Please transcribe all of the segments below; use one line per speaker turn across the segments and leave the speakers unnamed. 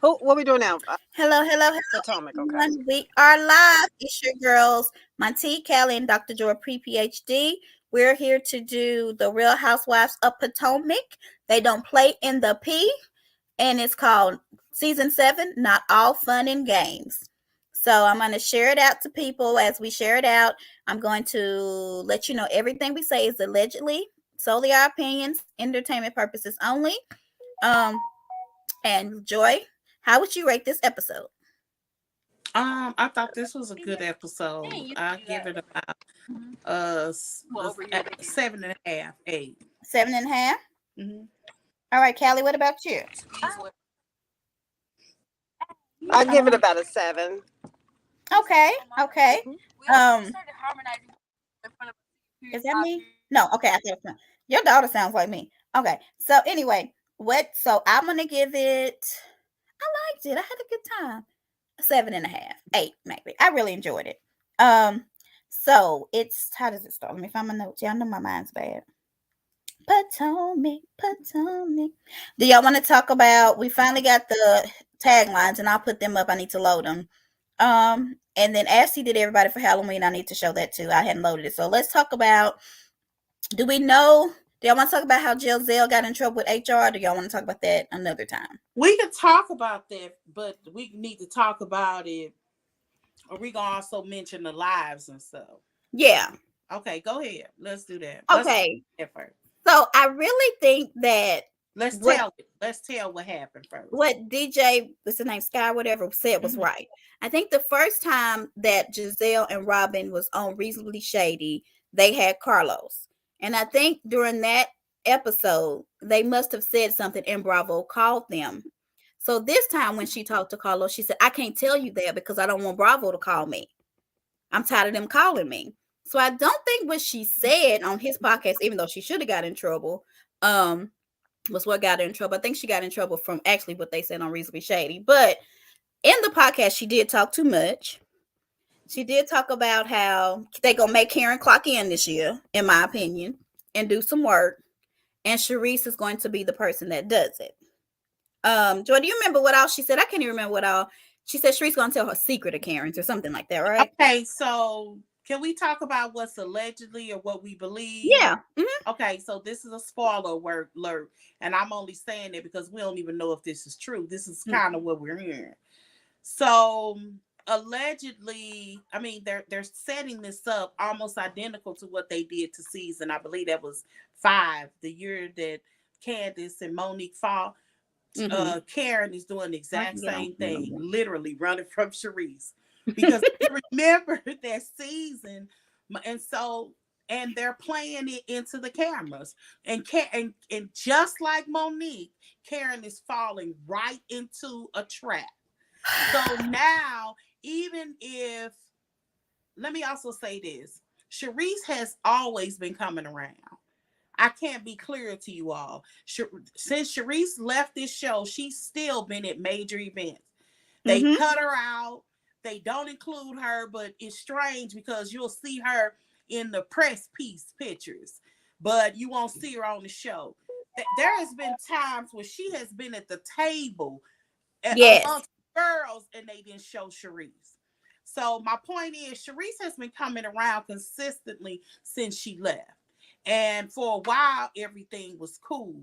Who? What we doing now?
Hello, hello, hello,
Potomac. Okay.
everyone. We are live. It's your girls, Monty, Callie, and Dr. Joy pre-PhD. We're here to do the Real Housewives of Potomac. They don't play in the P, and it's called Season 7, Not All Fun and Games. So I'm going to share it out to people. As we share it out, I'm going to let you know everything we say is allegedly, solely our opinions, entertainment purposes only. Um, and Joy, how would you rate this episode?
I thought this was a good episode. I give it about seven and a half, 8.
7.5.
Mm-hmm.
All right, Callie, what about you?
I give it about a 7.
Okay, okay.
Mhm.
Is that me? No, okay, I thought it was not. Your daughter sounds like me. Okay, so anyway, so I'm gonna give it. I liked it. I had a good time. 7.5, 8 maybe. I really enjoyed it. So it's how does it start? Let me find my notes. Y'all know my mind's bad. Potomac, Potomac. Do y'all want to talk about? We finally got the taglines, and I'll put them up. I need to load them. And then Ashley did everybody for Halloween. I need to show that too. I hadn't loaded it. So let's talk about. Do we know? Do y'all want to talk about how Giselle got in trouble with HR? Or do y'all want to talk about that another time?
We can talk about that, but we need to talk about it. Or we gonna also mention the lives and stuff.
Yeah.
Okay, go ahead. Let's do that.
Okay.
Let's first.
So I really think that
Let's tell it. Let's tell what happened first.
What DJ, what's his name, Sky, whatever, said was right. I think the first time that Giselle and Robin was on Reasonably Shady, they had Carlos. And I think during that episode, they must have said something and Bravo called them. So this time when she talked to Carlos, she said, I can't tell you that because I don't want Bravo to call me. I'm tired of them calling me. So I don't think what she said on his podcast, even though she should have got in trouble, was what got her in trouble. I think she got in trouble from actually what they said on Reasonably Shady. But in the podcast, she did talk too much. She did talk about how they gonna make Karen clock in this year, in my opinion, and do some work. And Sharice is going to be the person that does it. Joy, do you remember what all she said? I can't even remember what all she said. Sharice gonna tell her secret of Karen's or something like that, right?
Okay, so can we talk about what's allegedly or what we believe?
Yeah. Mm-hmm.
Okay, so this is a spoiler alert, and I'm only saying it because we don't even know if this is true. This is kind of what we're hearing. So allegedly, I mean, they're setting this up almost identical to what they did to season. I believe that was 5, the year that Candace and Monique fall. Karen is doing the exact same thing, literally running from Sharice. Because remember that season, and they're playing it into the cameras, and just like Monique, Karen is falling right into a trap. So now, even if, let me also say this, Sharice has always been coming around. I can't be clearer to you all. Since Sharice left this show, she's still been at major events. They cut her out. They don't include her, but it's strange because you'll see her in the press piece pictures, but you won't see her on the show. There has been times where she has been at the table amongst girls and they didn't show Sharice. So my point is, Sharice has been coming around consistently since she left. And for a while, everything was cool.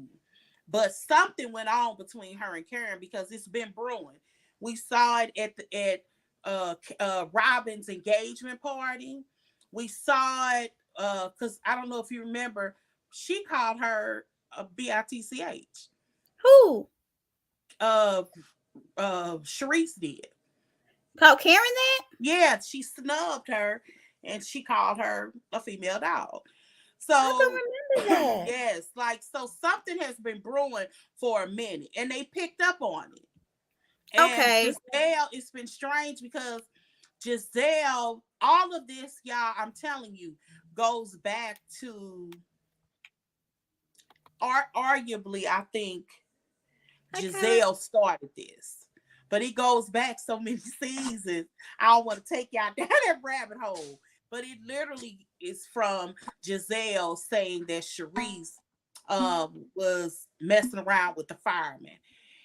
But something went on between her and Karen because it's been brewing. We saw it at Robin's engagement party. We saw it because I don't know if you remember, she called her a bitch.
Who?
Sharice did.
Called Karen that?
Yeah, she snubbed her and she called her a female dog. So
I don't remember that.
Yes, like, so something has been brewing for a minute and they picked up on it. And Giselle, it's been strange because Giselle, all of this, y'all, I'm telling you, goes back to arguably, I think Giselle started this. But it goes back so many seasons. I don't want to take y'all down that rabbit hole. But it literally is from Giselle saying that Sharice was messing around with the fireman.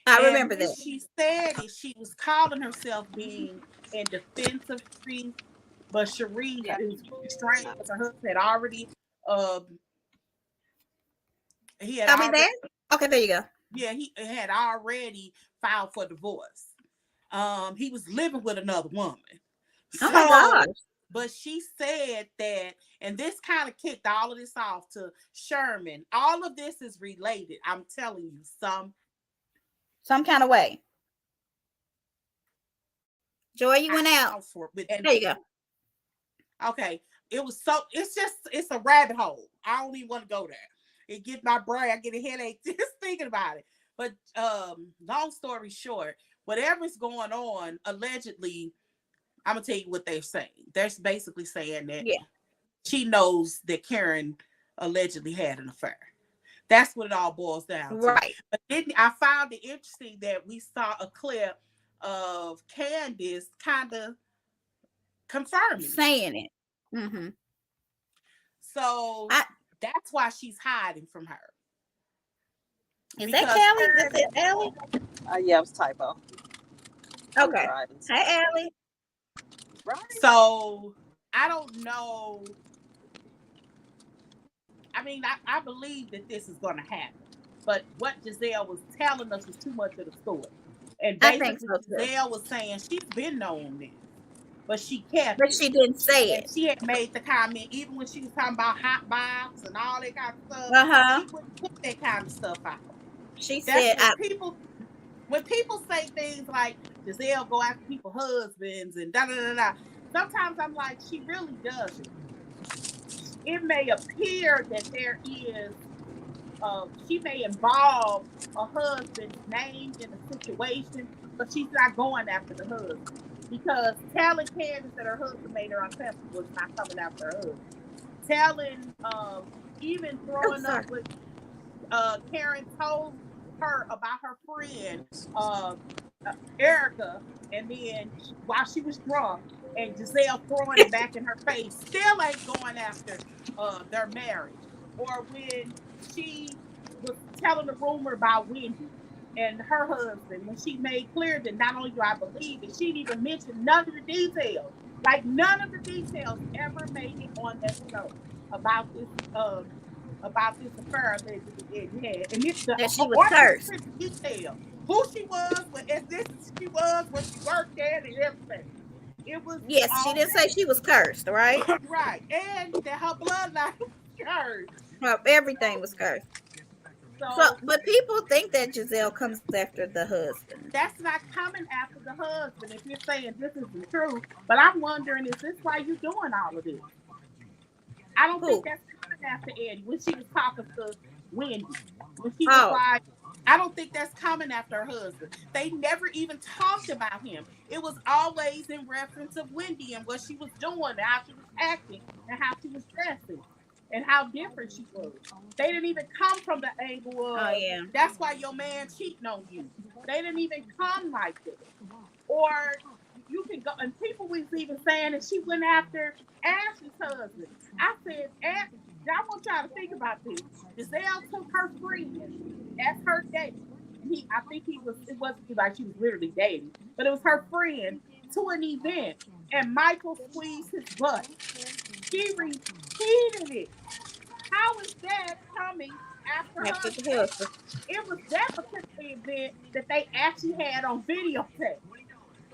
I
And
remember
when
that.
she said it, she was calling herself being in defense of Sheree, but Sheree, it was really strange because her husband had already, he had
Are we
already,
there? Okay, there you go.
yeah, he had already filed for divorce. He was living with another woman.
Oh my gosh.
But she said that, and this kind of kicked all of this off to Sherman. All of this is related. I'm telling you,
Some kind of way. Joy, you went out. There you go.
Okay. It's a rabbit hole. I don't even want to go there. It get my brain, I get a headache just thinking about it. But long story short, whatever's going on, allegedly, I'm gonna tell you what they're saying. They're basically saying that she knows that Karen allegedly had an affair. That's what it all boils down to.
Right.
But I found it interesting that we saw a clip of Candace kind of confirming
saying it. Mm-hmm.
So that's why she's hiding from her.
Is that Kelly? Is it Ellie?
Yeah, it was typo.
Okay. Hey, Ellie.
Right. So I don't know. I mean, I believe that this is going to happen, but what Giselle was telling us was too much of the story. And basically, Giselle was saying she's been knowing this, but she kept
But she didn't say it.
She had made the comment, even when she was talking about hot box and all that kind of stuff, she wouldn't put that kind of stuff out.
She said,
when people say things like Giselle go after people's husbands and da da da da, sometimes I'm like, she really doesn't. It may appear that there is, she may involve a husband's name in a situation, but she's not going after the husband. Because telling Candace that her husband made her uncomfortable was not coming after her husband. Telling, even throwing up with Karen told her about her friend Erica, and then while she was drunk, and Giselle throwing it back in her face, still ain't going after their marriage. Or when she was telling the rumor about Wendy and her husband, when she made clear that not only do I believe it, she didn't even mention none of the details. Like none of the details ever made it on that show about this affair that it had. And it's
that she was cursed.
Detail. Who she was, what ethnicity she was, what she worked at, and everything. It was
she didn't say she was cursed, right?
Right. And that her bloodline was cursed.
Well, everything was cursed. So, but people think that Giselle comes after the husband.
That's not coming after the husband if you're saying this isn't true. But I'm wondering, is this why you're doing all of this? I don't think that's coming after Eddie when she was talking to Wendy. When she was like, I don't think that's coming after her husband. They never even talked about him. It was always in reference of Wendy and what she was doing, how she was acting, and how she was dressing, and how different she was. They didn't even come from the angle of, that's why your man cheating on you. They didn't even come like this. Or you can go, and people was even saying that she went after Ashley's husband. I said, I want y'all to think about this. Giselle took her friend as her date. I think it wasn't like she was literally dating, but it was her friend to an event, and Michael squeezed his butt. She repeated it. How is that coming after her? It was that particular event that they actually had on videotape.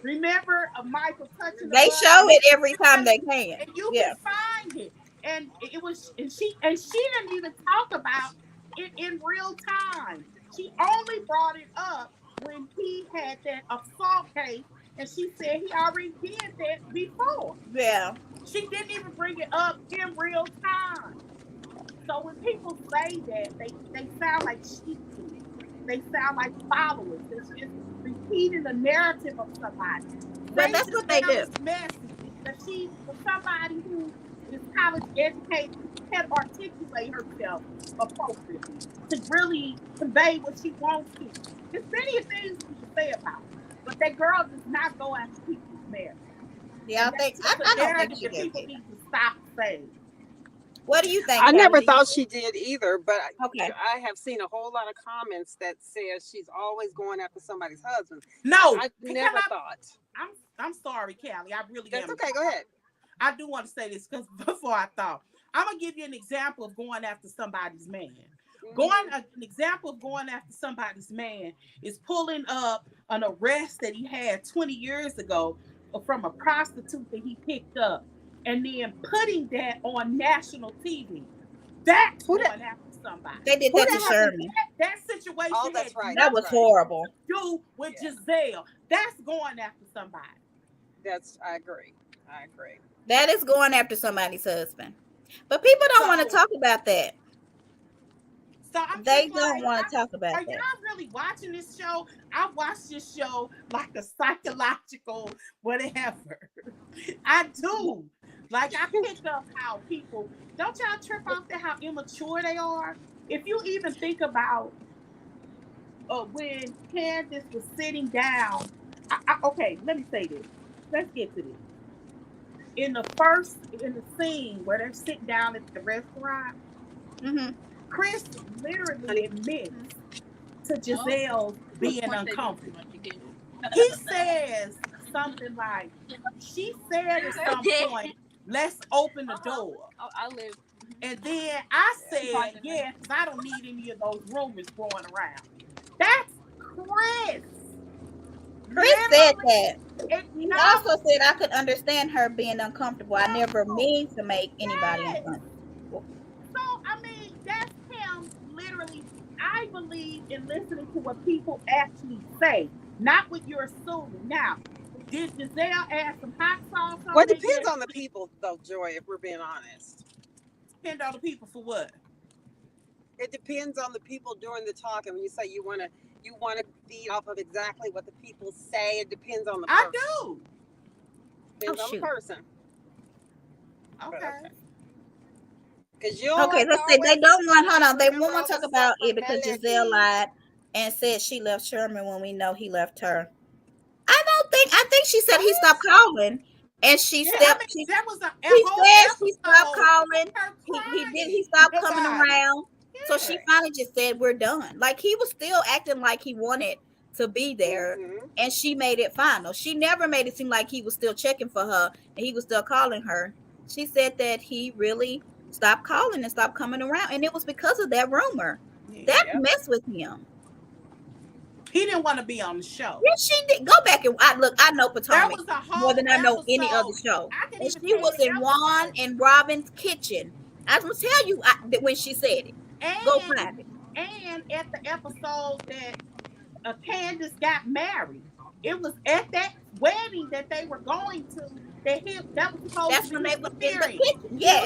Remember Michael touching the
They
butt?
show it every time they can.
And you can find it. And it was, and she didn't even talk about it in real time. She only brought it up when he had that assault case, and she said he already did that before.
Yeah.
She didn't even bring it up in real time. So when people say that, they sound like sheep. They sound like followers. It's just repeating the narrative of somebody.
But that's what they do.
Message that she, for somebody who is college educated, can articulate herself appropriately to really convey what she wants to. There's many things we can say about her, but that girl does not go after people's marriage.
Yeah, I don't think she does.
People need to stop saying.
What do you think,
I
Callie?
never
Do you
thought
think?
she did either, but
Okay.
I have seen a whole lot of comments that says she's always going after somebody's husband.
No,
I
can
never
I?
thought.
I'm sorry, Callie. I really
That's
am.
okay. Go ahead.
I do want to say this because before I thought, I'm gonna give you an example of going after somebody's man. An example of going after somebody's man is pulling up an arrest that he had 20 years ago from a prostitute that he picked up, and then putting that on national TV. That's
Who that?
going after somebody.
They did
Who
that to
that happened?
Sherman.
That situation
Oh,
had
that's right.
That
nothing
was
That's right.
horrible.
to do with
Yeah.
Giselle. That's going after somebody.
I agree. I agree.
That is going after somebody's husband. But people don't want to
So,
talk about that.
so I'm
They
just
don't
like,
want to talk about
are
that.
y'all really watching this show? I watch this show like a psychological whatever. I do. Like I pick up how people don't y'all trip off at how immature they are. If you even think about when Candace was sitting down, okay, let me say this. Let's get to this. In the scene where they're sitting down at the restaurant,
Mm-hmm.
Chris literally admits to Giselle being uncomfortable. He says something like, she said at some point, let's open the door. And then I said, yeah, because I don't need any of those rumors going around. That's Chris.
Chris said that. He
No,
also said I could understand her being uncomfortable. I never mean to make anybody
yes.
uncomfortable.
So, I mean, that's him literally. I believe in listening to what people actually say, not what you're assuming. Now, did Giselle add some hot sauce on
Well, it
it?
depends
Yes.
on the people, though, Joy, if we're being honest.
Depend on the people for what?
It depends on the people doing the talking. When you say you want to feed off of exactly what the people say, it depends on the person.
I do.
Depends on the person.
Okay.
Because you
Okay, let's say they don't want. Hold on, they won't want to talk about it because Giselle lied and said she left Sherman when we know he left her. I don't think. I think she said he stopped calling, and she
Yeah,
stepped.
I mean, that was a
He
whole
said
episode.
she stopped calling.
Her
He did.
crying
He stopped coming
about it.
around. So she finally just said, "We're done." Like he was still acting like he wanted to be there, and she made it final. She never made it seem like he was still checking for her and he was still calling her. She said that he really stopped calling and stopped coming around, and it was because of that rumor. That messed with him.
He didn't want to be on the show.
Yes, she did. Go back and I know Potomac more than I know any other show. And she was in Juan and Robin's kitchen. I was gonna tell you when she said it. Go find it.
And at the episode that Candace got married, it was at that wedding that they were going to. That was supposed
That's
to
when
be
they
his
was in the
appearance.
kitchen. Yes,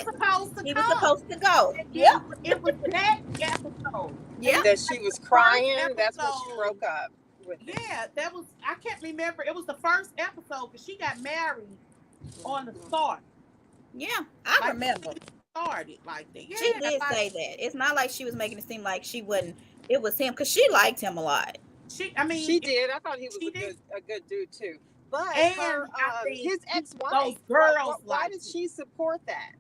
He was supposed to go.
Yep.
It was that episode.
Yeah.
That she was crying. That's when she broke up.
Yeah, that was. I can't remember. It was the first episode because she got married on the start.
Yeah, I remember.
Started like that. Yeah,
she did say that. It's not like she was making it seem like she wouldn't. It was him because she liked him a lot.
She did. I thought he was a good dude too. But his ex-wife,
those girls,
why did she support that?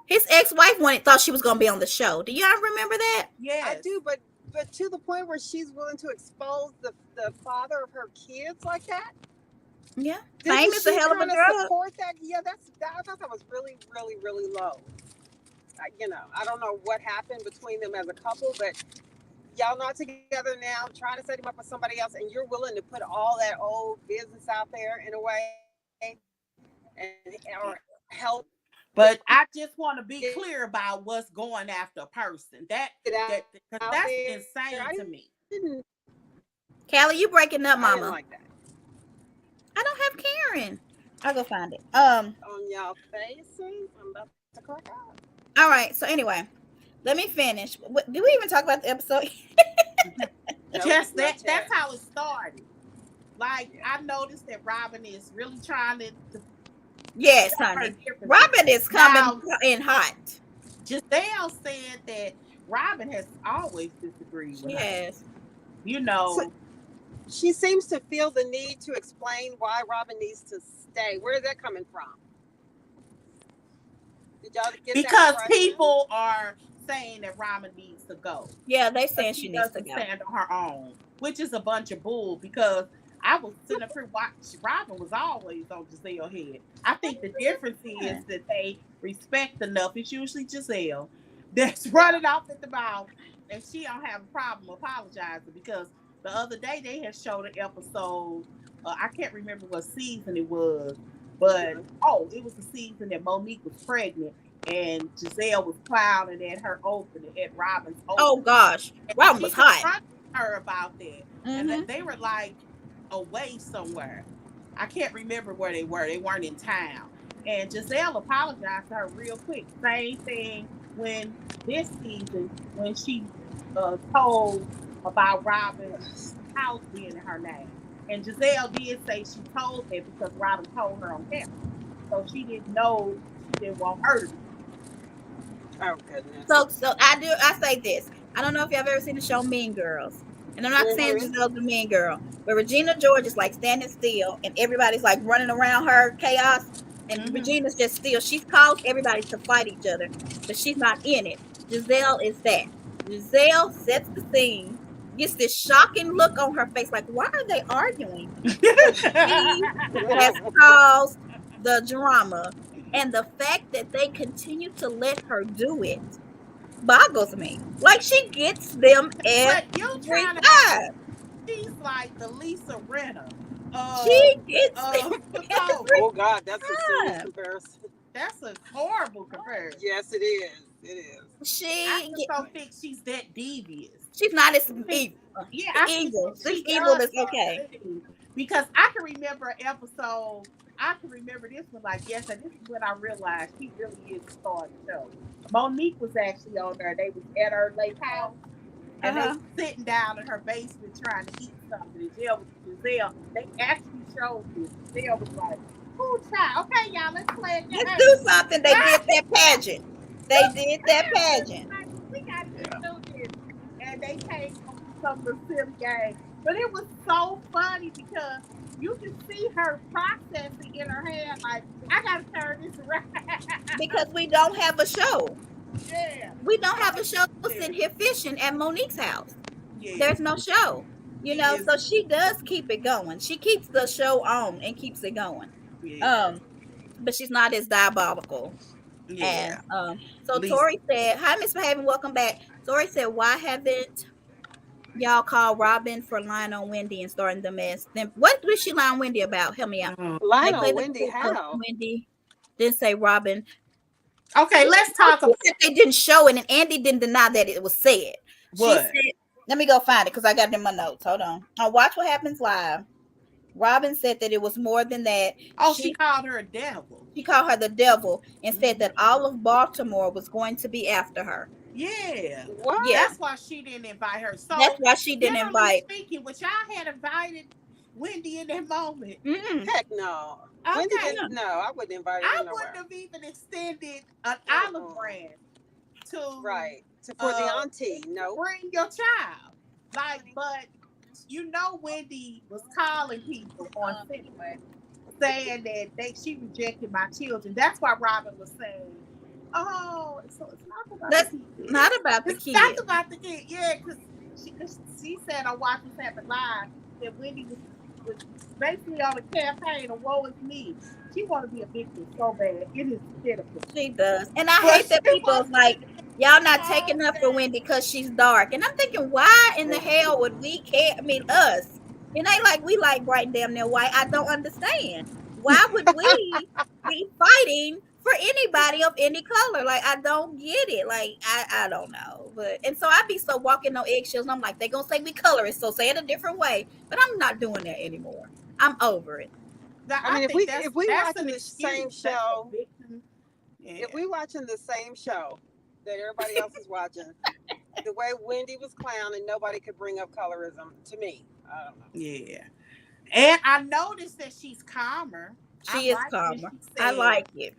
His ex-wife thought she was going to be on the show. Do y'all remember that?
Yeah,
I do. But to the point where she's willing to expose the father of her kids like that.
Yeah, fame is a hell of a drug.
Support that? Yeah, I thought that was really, really, really low. I don't know what happened between them as a couple, but y'all not together now, trying to set him up with somebody else, and you're willing to put all that old business out there in a way, or help.
But I just want to be clear about what's going after a person. That's insane to me.
Callie, you breaking up, Mama?
I didn't like that.
I don't have Karen. I'll go find it.
On y'all faces, I'm about to crack out.
All right. So anyway, let me finish. Did we even talk about the episode?
Just that's how it started. Like I noticed that Robin is really trying to.
Yes, honey. Robin is coming in hot.
Giselle said that Robin has always disagreed with her.
Yes.
So she seems to feel the need to explain why Robin needs to stay. Where is that coming from? Did y'all get that
because
impression?
people are saying that Rama needs to go.
Yeah, they
Because
saying
she
she needs to
doesn't
go.
stand on her own, which is a bunch of bull. Because I was sitting up here watching. Robin was always on Giselle head. I think the difference is
Yeah.
that they respect enough. It's usually Giselle that's
Yeah.
running off at the mouth, and she don't have a problem apologizing because the other day they had showed an episode. I can't remember what season it was, but
Mhm.
oh, it was the season that Monique was pregnant and Giselle was clowning at her opening, at Robin's
Oh
opening.
gosh, Robin
She
was hot.
confronted her about that, and
Mm-hmm.
they were like away somewhere. I can't remember where they were. They weren't in town. And Giselle apologized to her real quick. Same thing when this season when she told about Robin's house being in her name. And Giselle did say she told that because Robin told her on camera. So she didn't know, she didn't want her to be.
Oh goodness.
So I say this. I don't know if y'all have ever seen the show Mean Girls. And I'm not saying
Mhm.
Giselle's a mean girl, but Regina George is like standing still and everybody's like running around her chaos. And
Mm-hmm.
Regina's just still. She's caused everybody to fight each other, but she's not in it. Giselle is that. Giselle sets the scene, gets this shocking look on her face, like, why are they arguing? Because she has caused the drama. And the fact that they continue to let her do it boggles me. Like she gets them
But you
every
trying to act like
time.
she's like the Lisa Renner
She
of
gets them
Potomac.
every
Oh God, that's a serious
time.
comparison.
That's a horrible comparison.
Yes, it is. It is.
I
She
just
get,
don't think she's that devious.
she's not as
I think,
evil.
yeah,
The
I think
evil. This
she
evil
does
is okay.
something because I can remember an episode. I can remember this one like yes, and this is when I realized she really is the star of the show. Monique was actually on there. They was at her lake house and they
Uh-huh.
were sitting down in her basement trying to eat something. And Giselle, they actually showed this. Giselle was like, "Ooh, child, okay, y'all, let's play a
Let's do something. They
game."
did that pageant. They did that pageant.
Like, we gotta get
Yeah.
through this. And they came up with some of the silly games. But it was so funny because you can see her processing in her head, like, I gotta turn this around.
Because we don't have a show.
Yeah.
We don't
So
have a
it's
show sitting
hilarious.
here fishing at Monique's house.
Yeah.
There's no show,
It is.
so she does keep it going. She keeps the show on and keeps it going.
Yeah.
Um, but she's not as diabolical. And
Yeah.
so
Lisa.
Tori said, "Hi, Miss Behavior, welcome back." Tori said, "Why haven't y'all called Robin for lying on Wendy and starting the mess? Then what did she lie on Wendy about? Help me out."
Oh.
They
Lionel,
played the
Wendy,
clip of
how?
Wendy didn't say Robin.
Okay, let's talk
She
about
said they didn't show it, and Andy didn't deny that it was said. She
what?
said, "Let me go find it because I got it in my notes. Hold on. On Watch What Happens Live." Robin said that it was more than that.
Oh, she called her a devil.
She called her the devil and said
Mhm.
that all of Baltimore was going to be after her.
Yeah.
Yeah,
What?
That's why she didn't invite her.
that's
So,
why she didn't
generally
invite.
speaking, which y'all had invited Wendy in that moment.
Mm-mm,
Heck no. Wendy
Okay.
didn't.
yeah,
No, I wouldn't invite her
I
nowhere.
wouldn't have even extended an olive
Uh-uh.
branch to
Right. For the
to
auntie. Nope.
bring your child. Like, but Wendy was calling people on Cinema saying that she rejected my children. That's why Robin was saying, "Oh, so it's not about the
that's
kid.
not about the
It's not
kid
about the kid." Yeah, because she said on Watch What's Happened Live that Wendy was basically on a campaign of "Woe is me." She want to be a victim so bad. It is pitiful.
she does. And I
But
hate
she
that people is
wants to
like,
be
y'all not
so
taking up for
bad.
Wendy because she's dark. And I'm thinking, why in the hell would we care? I mean, us. It ain't like we like bright and damn near white. I don't understand. Why would we be fighting for anybody of any color? Like, I don't get it. Like, I don't know. But and so I be so walking on eggshells. And I'm like, they gonna say we colorist, so say it a different way. But I'm not doing that anymore. I'm over it.
I
I
mean,
think
if we
that's
watching
an
the same
excuse. That's a
show,
victim. Yeah.
if we watching the same show that everybody else is watching, the way Wendy was clowning, nobody could bring up colorism to me. I don't know.
Yeah. And I noticed that she's calmer. I
She is
like that
calmer.
she
I
said,
like it.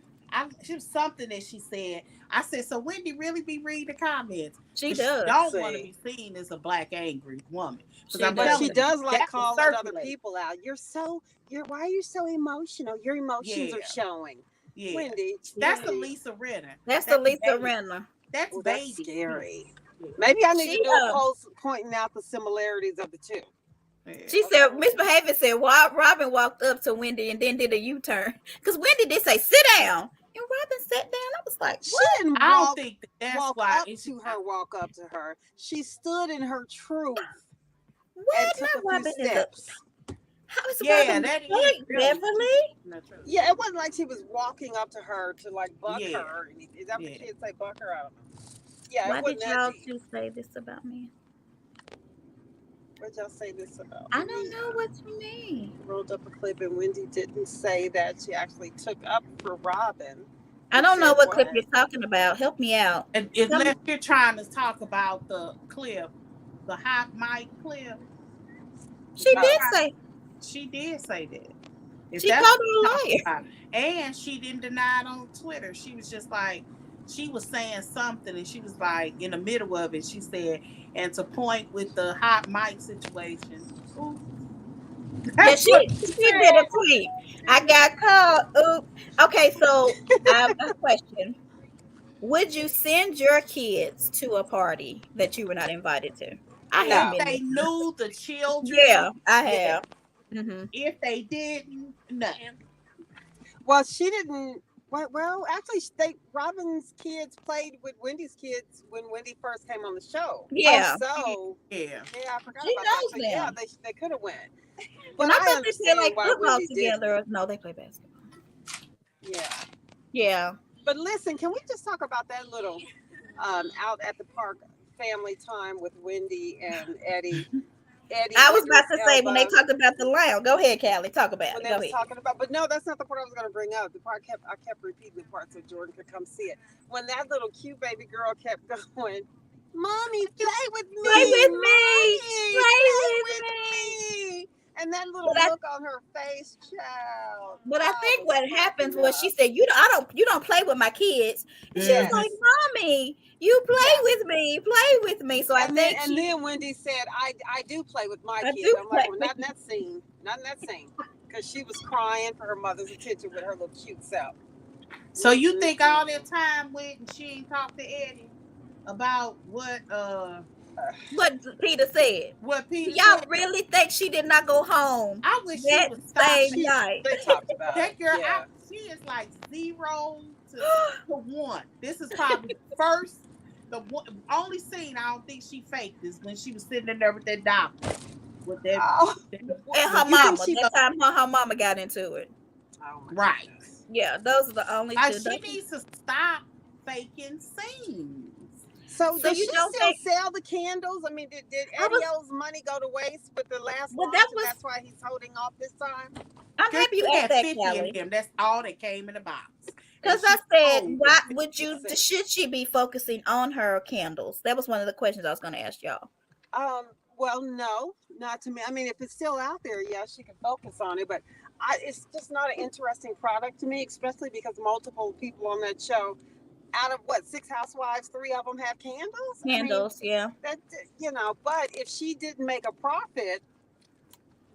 she was something that she said. I said, so Wendy really be reading the comments
She
because she
does.
don't want to
See,
be seen as a black angry woman. Because
She
I'm
but she
telling
does.
you,
does like
that was
calling other
circulating.
people out. You're so. You're. Why are you so emotional? Your emotions are
Yeah,
showing.
Yeah.
Wendy.
That's the
Wendy.
Lisa Renner.
That's the
That's
Lisa
baby.
Renner.
That's
Oh, that's
baby.
scary.
Yeah.
Maybe I need
She
to do a post pointing out the similarities of the two.
Yeah.
She said, Miss Behavior said, Robin walked up to Wendy and then did a U-turn. Because Wendy did say, sit down. And Robin sat down. I was like,
She
what?
didn't
I don't think that's
walk
why
up
it's
to her, walk up to her. She stood in her truth and
What?
took a
Not
few
Robin is a,
steps.
how is
yeah,
Robin
that is
like
really
Beverly?
Yeah, it wasn't like she was walking up to her to like buck
Yeah.
her or anything. Is that what
Yeah.
kids say, buck her? I don't know. Yeah,
Why
it
did
wasn't that
y'all
deep.
two say this about me?
What y'all say this about?
I don't know what you mean.
Rolled up a clip and Wendy didn't say that she actually took up for Robin.
I don't know
Said
what
what?
clip you're talking about. Help me out.
And unless you're trying to talk about the clip, the hot mic clip,
She
Oh.
did say,
she did say that. If
she
that's
called
what
her
you're
a
talking
liar.
about. And she didn't deny it on Twitter. She was just like, she was saying something and she was like, in the middle of it, she said, and to point with the hot mic situation. Ooh.
Yeah,
That's what she
she did a
said.
tweet. I got called. Oops. Okay, so I have a question. Would you send your kids to a party that you were not invited to? I have
If
No.
many.
they knew the children,
Yeah, I
yeah.
have. Mm-hmm.
If they didn't, no.
Well, she didn't. Well, actually, Robin's kids played with Wendy's kids when Wendy first came on the show.
Yeah,
So
Yeah.
yeah, I forgot
she
about that.
knows
So yeah,
them.
they could have went.
And
But
I
I
thought they play
understand
like
why
football
Wendy didn't.
together. No, they play basketball.
Yeah.
Yeah.
But listen, can we just talk about that little out at the park family time with Wendy and Eddie? Eddie
I was about
Idris
to say when they
Elba.
talked about the lamb. Go ahead, Callie. Talk about
When
it.
they
Go
was
ahead.
talking about, but no, that's not the part I was going to bring up. The part I kept repeating the part so Jordan could come see it. When that little cute baby girl kept going, "Mommy, play with
Play
me,
with me.
mommy,
Play
play
with
with
me.
me," and that little
But I
look on her face, child,
But I
I
think
was
what happens
cracking
was she
up.
said, you don't play with my kids. And she was
Yes,
like, Mommy, you
yeah.
play with me. Play with me. So I think
And then Wendy said, I do play with my
I
kids."
do
I'm like,
play
"Well,
with
not in that scene, not in that scene," because she was crying for her mother's attention with her little cute self.
So you
Mm-mm-mm.
think all that time went and she ain't talked to Eddie about
what Peter said.
Peter
Y'all
said?
really think she did not go home
I wish she
that
would stop.
same night?
They talked about it.
That girl,
Yeah.
she is like 0 to 1. This is probably the first, the one, only scene I don't think she faked is when she was sitting in there with that doctor, with that,
Oh,
And her
you think
mama.
she?
That time her mama got into it.
Oh my
right.
goodness.
Yeah, those are the only
Like
two.
she needs to stop faking scenes.
So
So
does
you
she
don't
still
think
sell the candles? I mean, did
I
Eddie
was
O's money go to waste with the last
well that
launch, and
was
that's why he's holding off this time?
I'm
Girl,
happy you
he
asked
had
that,
50 in
Callie.
him. That's all that came in the box. And
Because
she
I said,
sold
why
them
would you?
50%.
Should she be focusing on her candles? That was one of the questions I was going to ask y'all.
Well, no, not to me. I mean, if it's still out there, yeah, she can focus on it. But it's just not an interesting product to me, especially because multiple people on that show, out of what, 6 housewives, 3 of them have candles. I mean,
Candles, yeah.
that, you know. But if she didn't make a profit,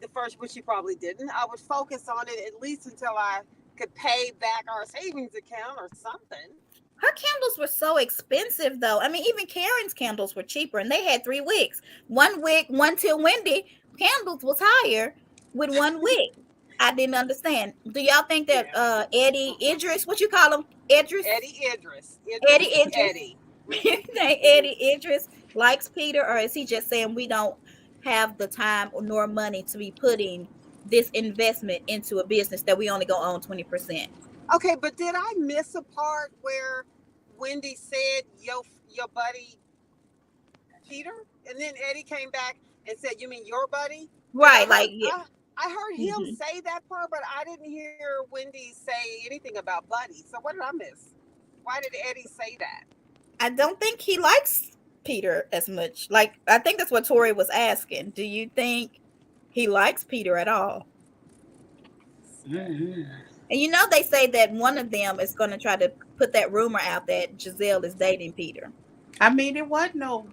the first, which she probably didn't, I would focus on it at least until I could pay back our savings account or something.
Her candles were so expensive, though. I mean, even Karen's candles were cheaper, and they had 3 wicks. One wick, one till Wendy candles was higher with one wick. I didn't understand. Do y'all think that
Yeah.
Eddie Idris, what you call him, Idris,
Eddie Idris.
Eddie
Idris
Idris,
Eddie.
you think Eddie Idris likes Peter, or is he just saying we don't have the time nor money to be putting this investment into a business that we only go on 20%?
Okay, but did I miss a part where Wendy said, your buddy Peter? And then Eddie came back and said, "You mean your buddy?" Because
Right, like yeah.
I heard him
Mhm.
say that part, but I didn't hear Wendy say anything about Buddy. So what did I miss? Why did Eddie say that?
I don't think he likes Peter as much. Like, I think that's what Tori was asking. Do you think he likes Peter at all?
Mm-hmm.
And you know, they say that one of them is going to try to put that rumor out that Giselle is dating Peter.
I mean, it wasn't no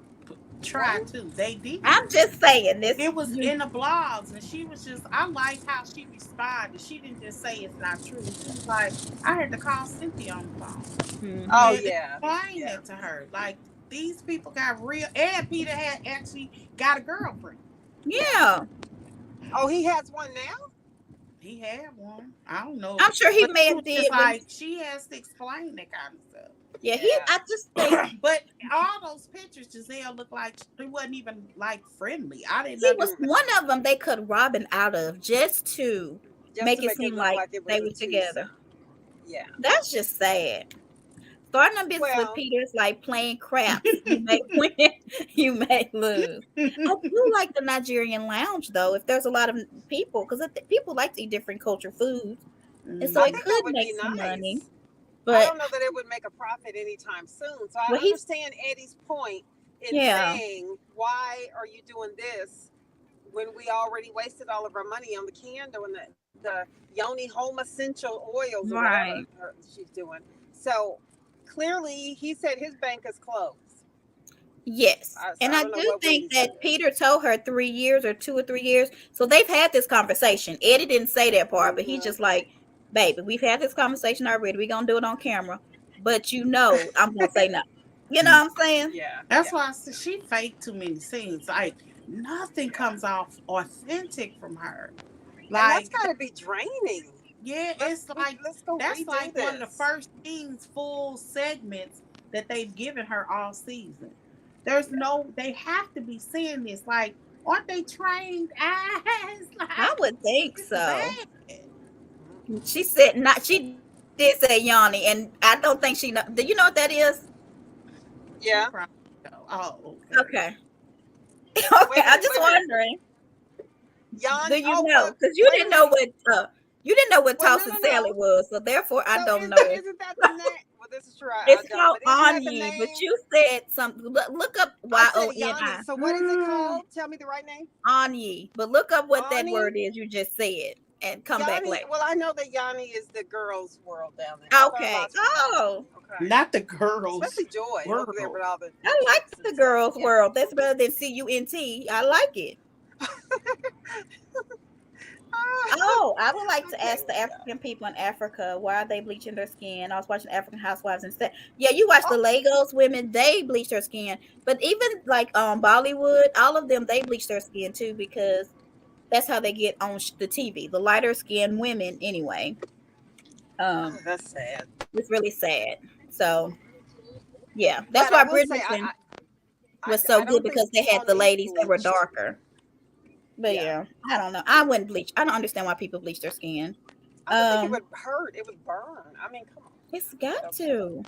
try
Well,
to. They did.
I'm just saying this.
It was in the blogs, and she was just. I like how she responded. She didn't just say it's not true. She was like, I had to call Cynthia on the phone
oh
Mm-hmm.
and
yeah,
explain
yeah.
that to her. Like these people got real. And Peter had actually got a girlfriend.
Yeah,
Oh, he has one now.
He had one. I don't know,
I'm sure he
but
may
she
have
was just
did when.
like she has to explain that kind of stuff.
Yeah, he.
Yeah.
I just think
But all those pictures, Giselle looked like he wasn't even like friendly. I didn't
he was
understand.
one of them they cut Robin out of just to
Just
make
to
it
make it
seem
look
like
like it was
they
a
were together.
twosome. Yeah.
That's just sad. Starting a business with
Well,
Peter is like playing craps. You may win, you may lose. I do like the Nigerian lounge though. If there's a lot of people, because people like to eat different culture foods, and so
I
it
Mhm.
think that
could
would
make
be
some money.
nice. I
But
don't know that it would make a profit anytime soon. So I
well, he's
understand Eddie's point in
yeah,
saying, why are you doing this when we already wasted all of our money on the candle and the Yoni Home Essential oils or whatever
right.
she's doing? So clearly, he said his bank is closed.
Yes.
So
And
I
I
don't know
do
what
think
Wendy
that
said.
Peter told her 3 years or 2 or 3 years. So they've had this conversation. Eddie didn't say that part, but he's
Hmm.
just like, baby, we've had this conversation already. We're gonna do it on camera. But you know, I'm gonna say no. You know what I'm saying?
Yeah,
That's
yeah,
why I said she faked too many scenes. Like nothing
yeah.
comes off authentic from her.
And that's
Like
got to be draining.
yeah, it's like
Let's go
that's
redo
like one of the
this.
first scenes, full segments that they've given her all season. There's
Yeah.
no, they have to be saying this. Like, aren't they trained eyes?
I
Like,
would think
it's
so.
bad.
She said not she did say Yanni, and I don't think she know. Do you know what that is?
She
Yeah.
probably go, oh, okay.
Okay. Okay.
Wait a
I'm
minute.
just
Wait a minute.
wondering. Do
Yanni.
you
Oh,
know? Because
wait a minute.
you didn't know what
Well, no,
tossing
no,
salad
no.
was, so therefore I
So
don't know.
isn't that the name? Well, this is true. I
It's
don't.
called
But isn't that the
Onni, but
name?
you said something. Look up
I said Yanni.
Yoni,
So what is it called? Tell me the right name.
Onni. But look up what that
Ani.
word is you just said, and come back
Yanni.
later.
Well, I know that Yanni is the girls' world down there. That's what I
Okay.
watch for Yanni.
Oh,
Okay.
Not the girls'
Especially Joy over there with
world.
all the
I like
chicks and
the
stuff.
girls'
Yeah.
world. That's better than CUNT. I like it. Oh, I would like
I
to
can't
ask
with
the
y'all.
African people in Africa why are they bleaching their skin. I was watching African Housewives instead. Yeah, you watch the
Oh,
Lagos women, they bleach their skin. But even like Bollywood, all of them they bleach their skin too because that's how they get on the TV. The lighter skinned women anyway.
oh,
Um
that's sad.
it's really sad. So, yeah, that's
But I
why
will say,
Bridgerton was so
I
good
don't think
because they had
people
the
need
ladies that were
bleach.
darker. But
Yeah.
yeah, I don't know. I wouldn't bleach. I don't understand why people bleach their skin.
I don't think it
Um
would hurt. It would burn. I mean, come on.
it's got
Okay.
to.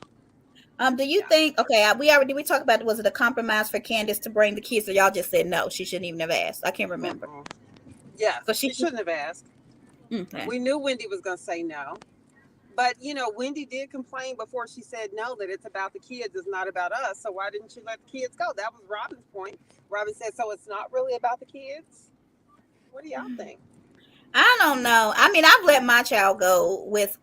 Do you
Yeah.
think? Okay, we talked about was it a compromise for Candace to bring the kids, or y'all just said no? She shouldn't even have asked. I can't remember.
Mm-mm. Yes,
So
she shouldn't have asked.
okay.
We knew Wendy was going to say no. But, Wendy did complain before she said no that it's about the kids, it's not about us. So why didn't she let the kids go? That was Robin's point. Robin said, so it's not really about the kids? What do y'all think?
I don't know. I mean, I've let my child go with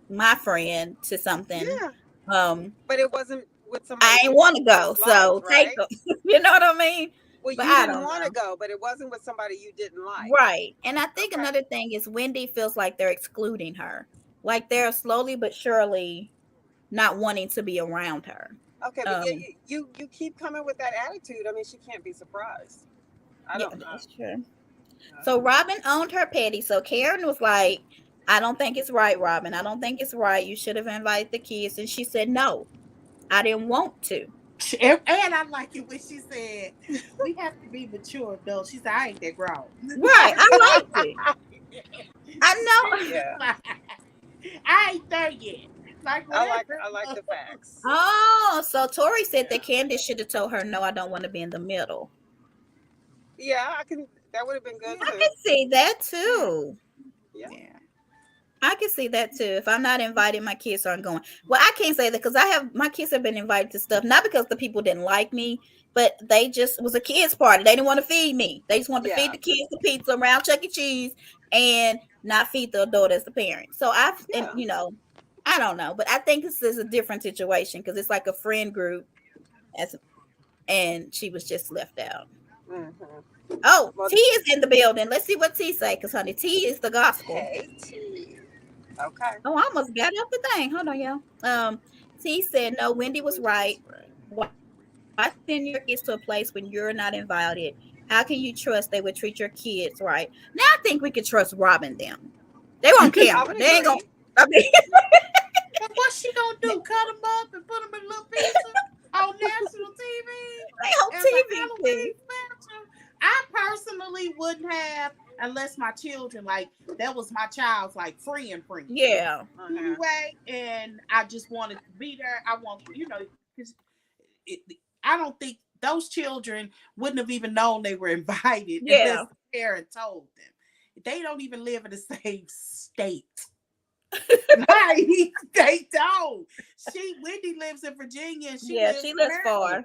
my friend to something.
Yeah.
Um,
But it wasn't with
I
somebody
ain't
you
want to go,
disliked,
so take
right?
them. You know what I mean?
Well,
But
you
I
didn't
don't
want to
know.
go, but it wasn't with somebody you didn't like.
Right. And I think
Okay.
another thing is Wendy feels like they're excluding her. Like they're slowly but surely not wanting to be around her.
Okay, but yeah,
Um,
you keep coming with that attitude. I mean, she can't be surprised. I
yeah,
don't know.
that's true.
Uh,
So Robin owned her petty. So Karen was like, I don't think it's right, Robin. I don't think it's right. You should have invited the kids. And she said, no, I didn't want to.
And I like it when she said, we have to be mature adults. She said, I ain't that grown.
Right. I liked it. I
She
know.
was
yeah,
like, I ain't there yet. Like, whatever.
I like the facts.
Oh, so Tori said
Yeah,
that Candace should have told her, no, I don't want to be in the middle.
yeah. I can. That would have been good
Yeah.
I
too.
can see that
Yeah.
too.
Yeah.
Yeah.
I can see that too. If I'm not invited, my kids aren't going. Well, I can't say that because my kids have been invited to stuff, not because the people didn't like me, but they just it was a kids party. They didn't want to feed me. They just wanted to feed
Yeah.
the kids the pizza around Chuck E. Cheese and not feed the adult as the parent. So and
Yeah.
I don't know, but I think this is a different situation because it's like a friend group. As and she was just left out.
Mm-hmm.
Oh,
Well,
T is in the building. Let's see what T say, because honey, T is the gospel.
hey, T. Okay.
Oh, I almost got off the thing. Hold on, y'all. T said, no, Wendy was right. Why send your kids to a place when you're not invited? How can you trust they would treat your kids right? Now I think we could trust Robin them. They on camera.
I
They
would
ain't gonna
agree.
I mean
And what's she gonna do? Cut them up and put them in little pieces on national TV
they on
as a
TV,
Halloween
T.
special? I personally wouldn't have unless my children like that was my child's like friend
Yeah.
Uh-huh.
anyway, and I just wanted to be there. I want because it, I don't think those children wouldn't have even known they were invited unless
Yeah.
the parent told them. They don't even live in the same state. Like they don't. Wendy lives in Virginia and she
Yeah,
lives
she
in
lives
Maryland.
far.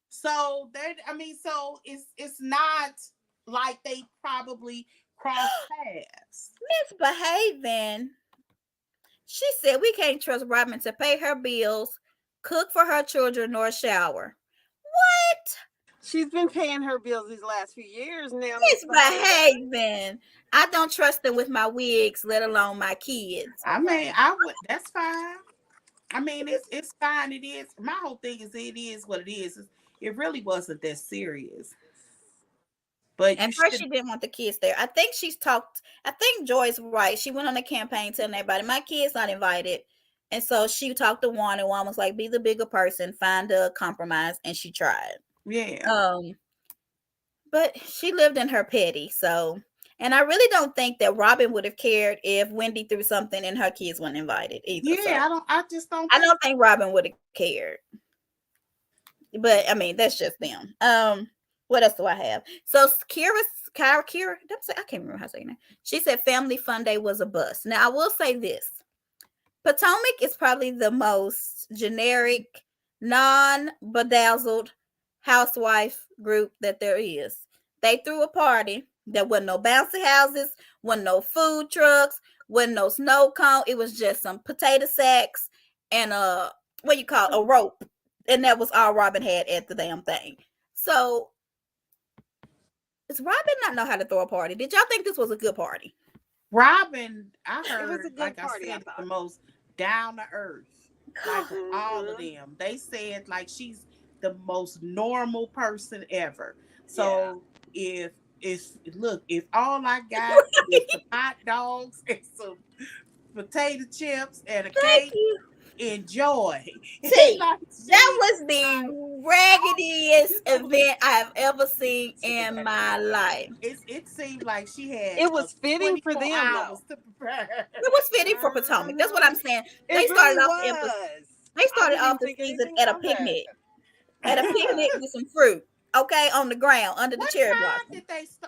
So so it's not like they probably cross paths.
Misbehaving. She said we can't trust Robin to pay her bills, cook for her children, nor shower. What?
She's been paying her bills these last few years now, Miss Behavior.
Misbehaving. I don't trust them with my wigs, let alone my kids.
I
Okay.
mean, I would. That's fine. I mean, it's fine. It is. My whole thing is it is what it is. It really wasn't that serious. But you
And first,
should.
she didn't want the kids there. I think she's talked. I think Joy's right. She went on a campaign telling everybody, "My kids not invited," and so she talked to Juan, and Juan was like, "Be the bigger person, find a compromise," and she tried.
Yeah.
Um, but she lived in her petty. So, and I really don't think that Robin would have cared if Wendy threw something and her kids weren't invited either. So,
Yeah. I don't. I just don't
I
think.
don't think Robin would have cared. But I mean, that's just them. What else do I have? So Kira, I can't remember how to say her name. She said Family Fun Day was a bust. Now I will say this: Potomac is probably the most generic, non-bedazzled housewife group that there is. They threw a party. There wasn't no bouncy houses, wasn't no food trucks, wasn't no snow cone. It was just some potato sacks and what you call a rope. And that was all Robin had at the damn thing. So does Robin not know how to throw a party? Did y'all think this was a good party?
Robin, I
It was
heard,
a good
like I
party, I
said, the
thought.
most down to earth. Like all of
Mm-hmm.
them. They said like she's the most normal person ever.
Yeah.
So if all I got is some hot dogs and some potato chips and a
Thank
cake,
you.
enjoy.
T.
Like
That
she
was
like,
the raggediest
you
event I have ever seen in
know,
my life.
it seemed like she had
It was fitting for
24
them, though.
hours to prepare.
It was fitting for Potomac. That's what
Mm-hmm.
I'm saying. They
It
started
really
off
was.
they
I
started
didn't
off
even
the
think
season
anything
at a
of that.
picnic. At a picnic with some fruit. Okay, on the ground under the
What
cherry
time
blossom.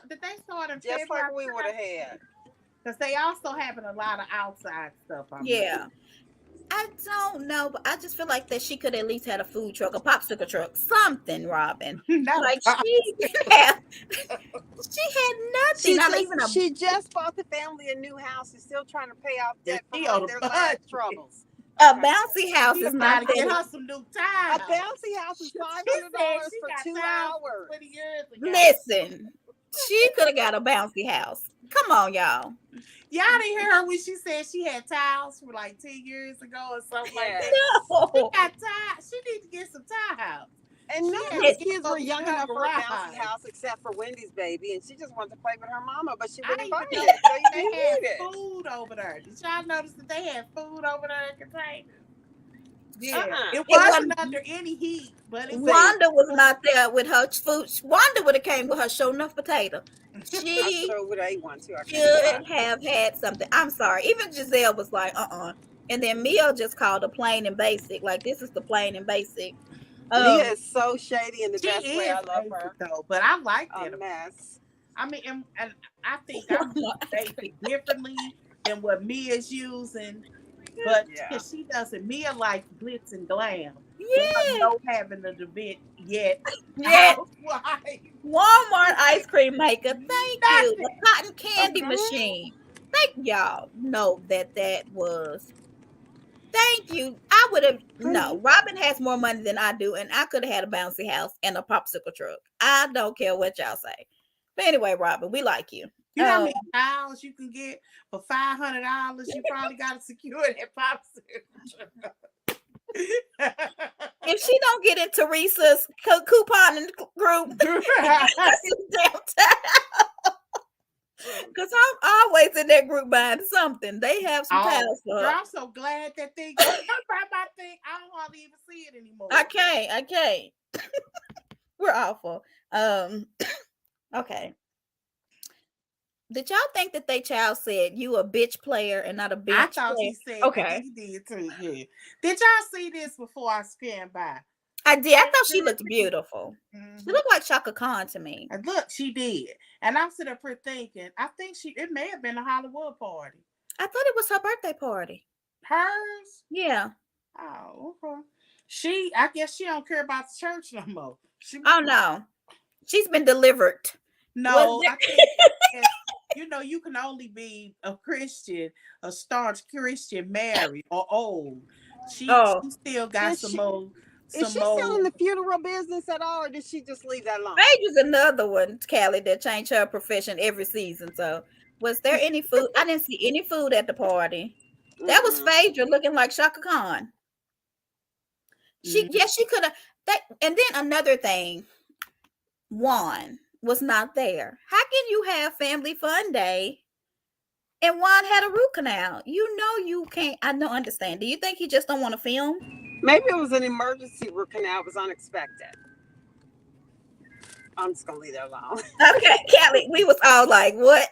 did they start in
Just like
February?
we would have had.
Because they also having a lot of outside stuff. I'm like,
Yeah. I don't know, but I just feel like that she could at least had a food truck, a popsicle truck, something, Robin.
not a
Like
pop.
she didn't have she had nothing, not even a
She just bought the family a new house and still trying to pay off
And
debt from
she on a
their
budget.
last troubles.
a
Okay.
bouncy house
She
is not
about to get
that.
her some new
A
time.
bouncy house is
She said
$500
she
for
got
two
time
hours.
20 years ago.
Listen, she could have got a bouncy house. Come on, y'all.
Y'all didn't hear her when she said she had tiles from like 10 years ago or something like that.
Yes.
She
No.
got tiles. She need to get some tiles.
And none
She
of
had
the
to
Listen,
get
kids were
those in
young
her
enough for a bouncy
garage.
house except for Wendy's baby, and she just wanted to play with her mama, but she
I
wasn't
didn't even know
invited, so you
they
didn't
had
need it.
food over there. Did y'all notice that they had food over there in containers? Yeah,
Uh-uh.
it
it
wasn't
wasn't.
under any heat, but it was.
See,
Wanda was not there with her food. Wanda would have came with her show enough potato.
I
She
sure would have one too. I can't lie.
should have had something. I'm sorry. Even Giselle was like, And then Mia just called a plain and basic. Like, this is the plain and basic.
Mia
Um,
is so shady in the
She
best way.
is
I love her.
basic though, but I liked
A
it.
mess.
I mean, and I think I'm using basic differently than what Mia's using, but
Yeah.
because she doesn't, Mia likes glitz and glam. With her
yeah.
no having an event yet,
Yeah.
housewife,
Walmart ice cream maker. Thank you. The
nothing.
cotton candy
Okay.
machine. Thank y'all. Know that was Thank you. I would have no. Robin has more money than I do, and I could have had a bouncy house and a popsicle truck. I don't care what y'all say. But anyway, Robin, we like you.
You know how many dollars you can get for $500? You probably got to secure that popsicle.
If she don't get in Teresa's couponing group, damn time. Because I'm always in that group buying something. They have some towels for her.
I'm so glad that thing goes by my thing. I don't hardly even see it anymore.
I can't. We're awful. Okay. Did y'all think that they child said you a bitch player and not a bitch?
I thought he said
okay.
He did too. Yeah. Did y'all see this before I scanned by?
I did. I thought she looked beautiful. Mm-hmm. She looked like Shaka Khan to me.
And look, she did. And I'm sitting up here thinking, I think it may have been a Hollywood party.
I thought it was her birthday party.
Hers?
Yeah.
Oh, okay. I guess she don't care about the church no more.
Oh no. She's been delivered.
No, I think you can only be a Christian, a staunch Christian, married or old. She still got some more.
Is she still in the funeral business at all, or did she just leave that alone?
Paige is another one, Callie, that changed her profession every season. So, was there any food? I didn't see any food at the party. That was Phaedra looking like Shaka Khan. She could have. And then another thing, Juan was not there. How can you have family fun day and Juan had a root canal? You know you can't. I don't understand. Do you think he just don't want to film?
Maybe it was an emergency root canal. It was unexpected. I'm just gonna leave that alone.
Okay, Callie, we was all like, what?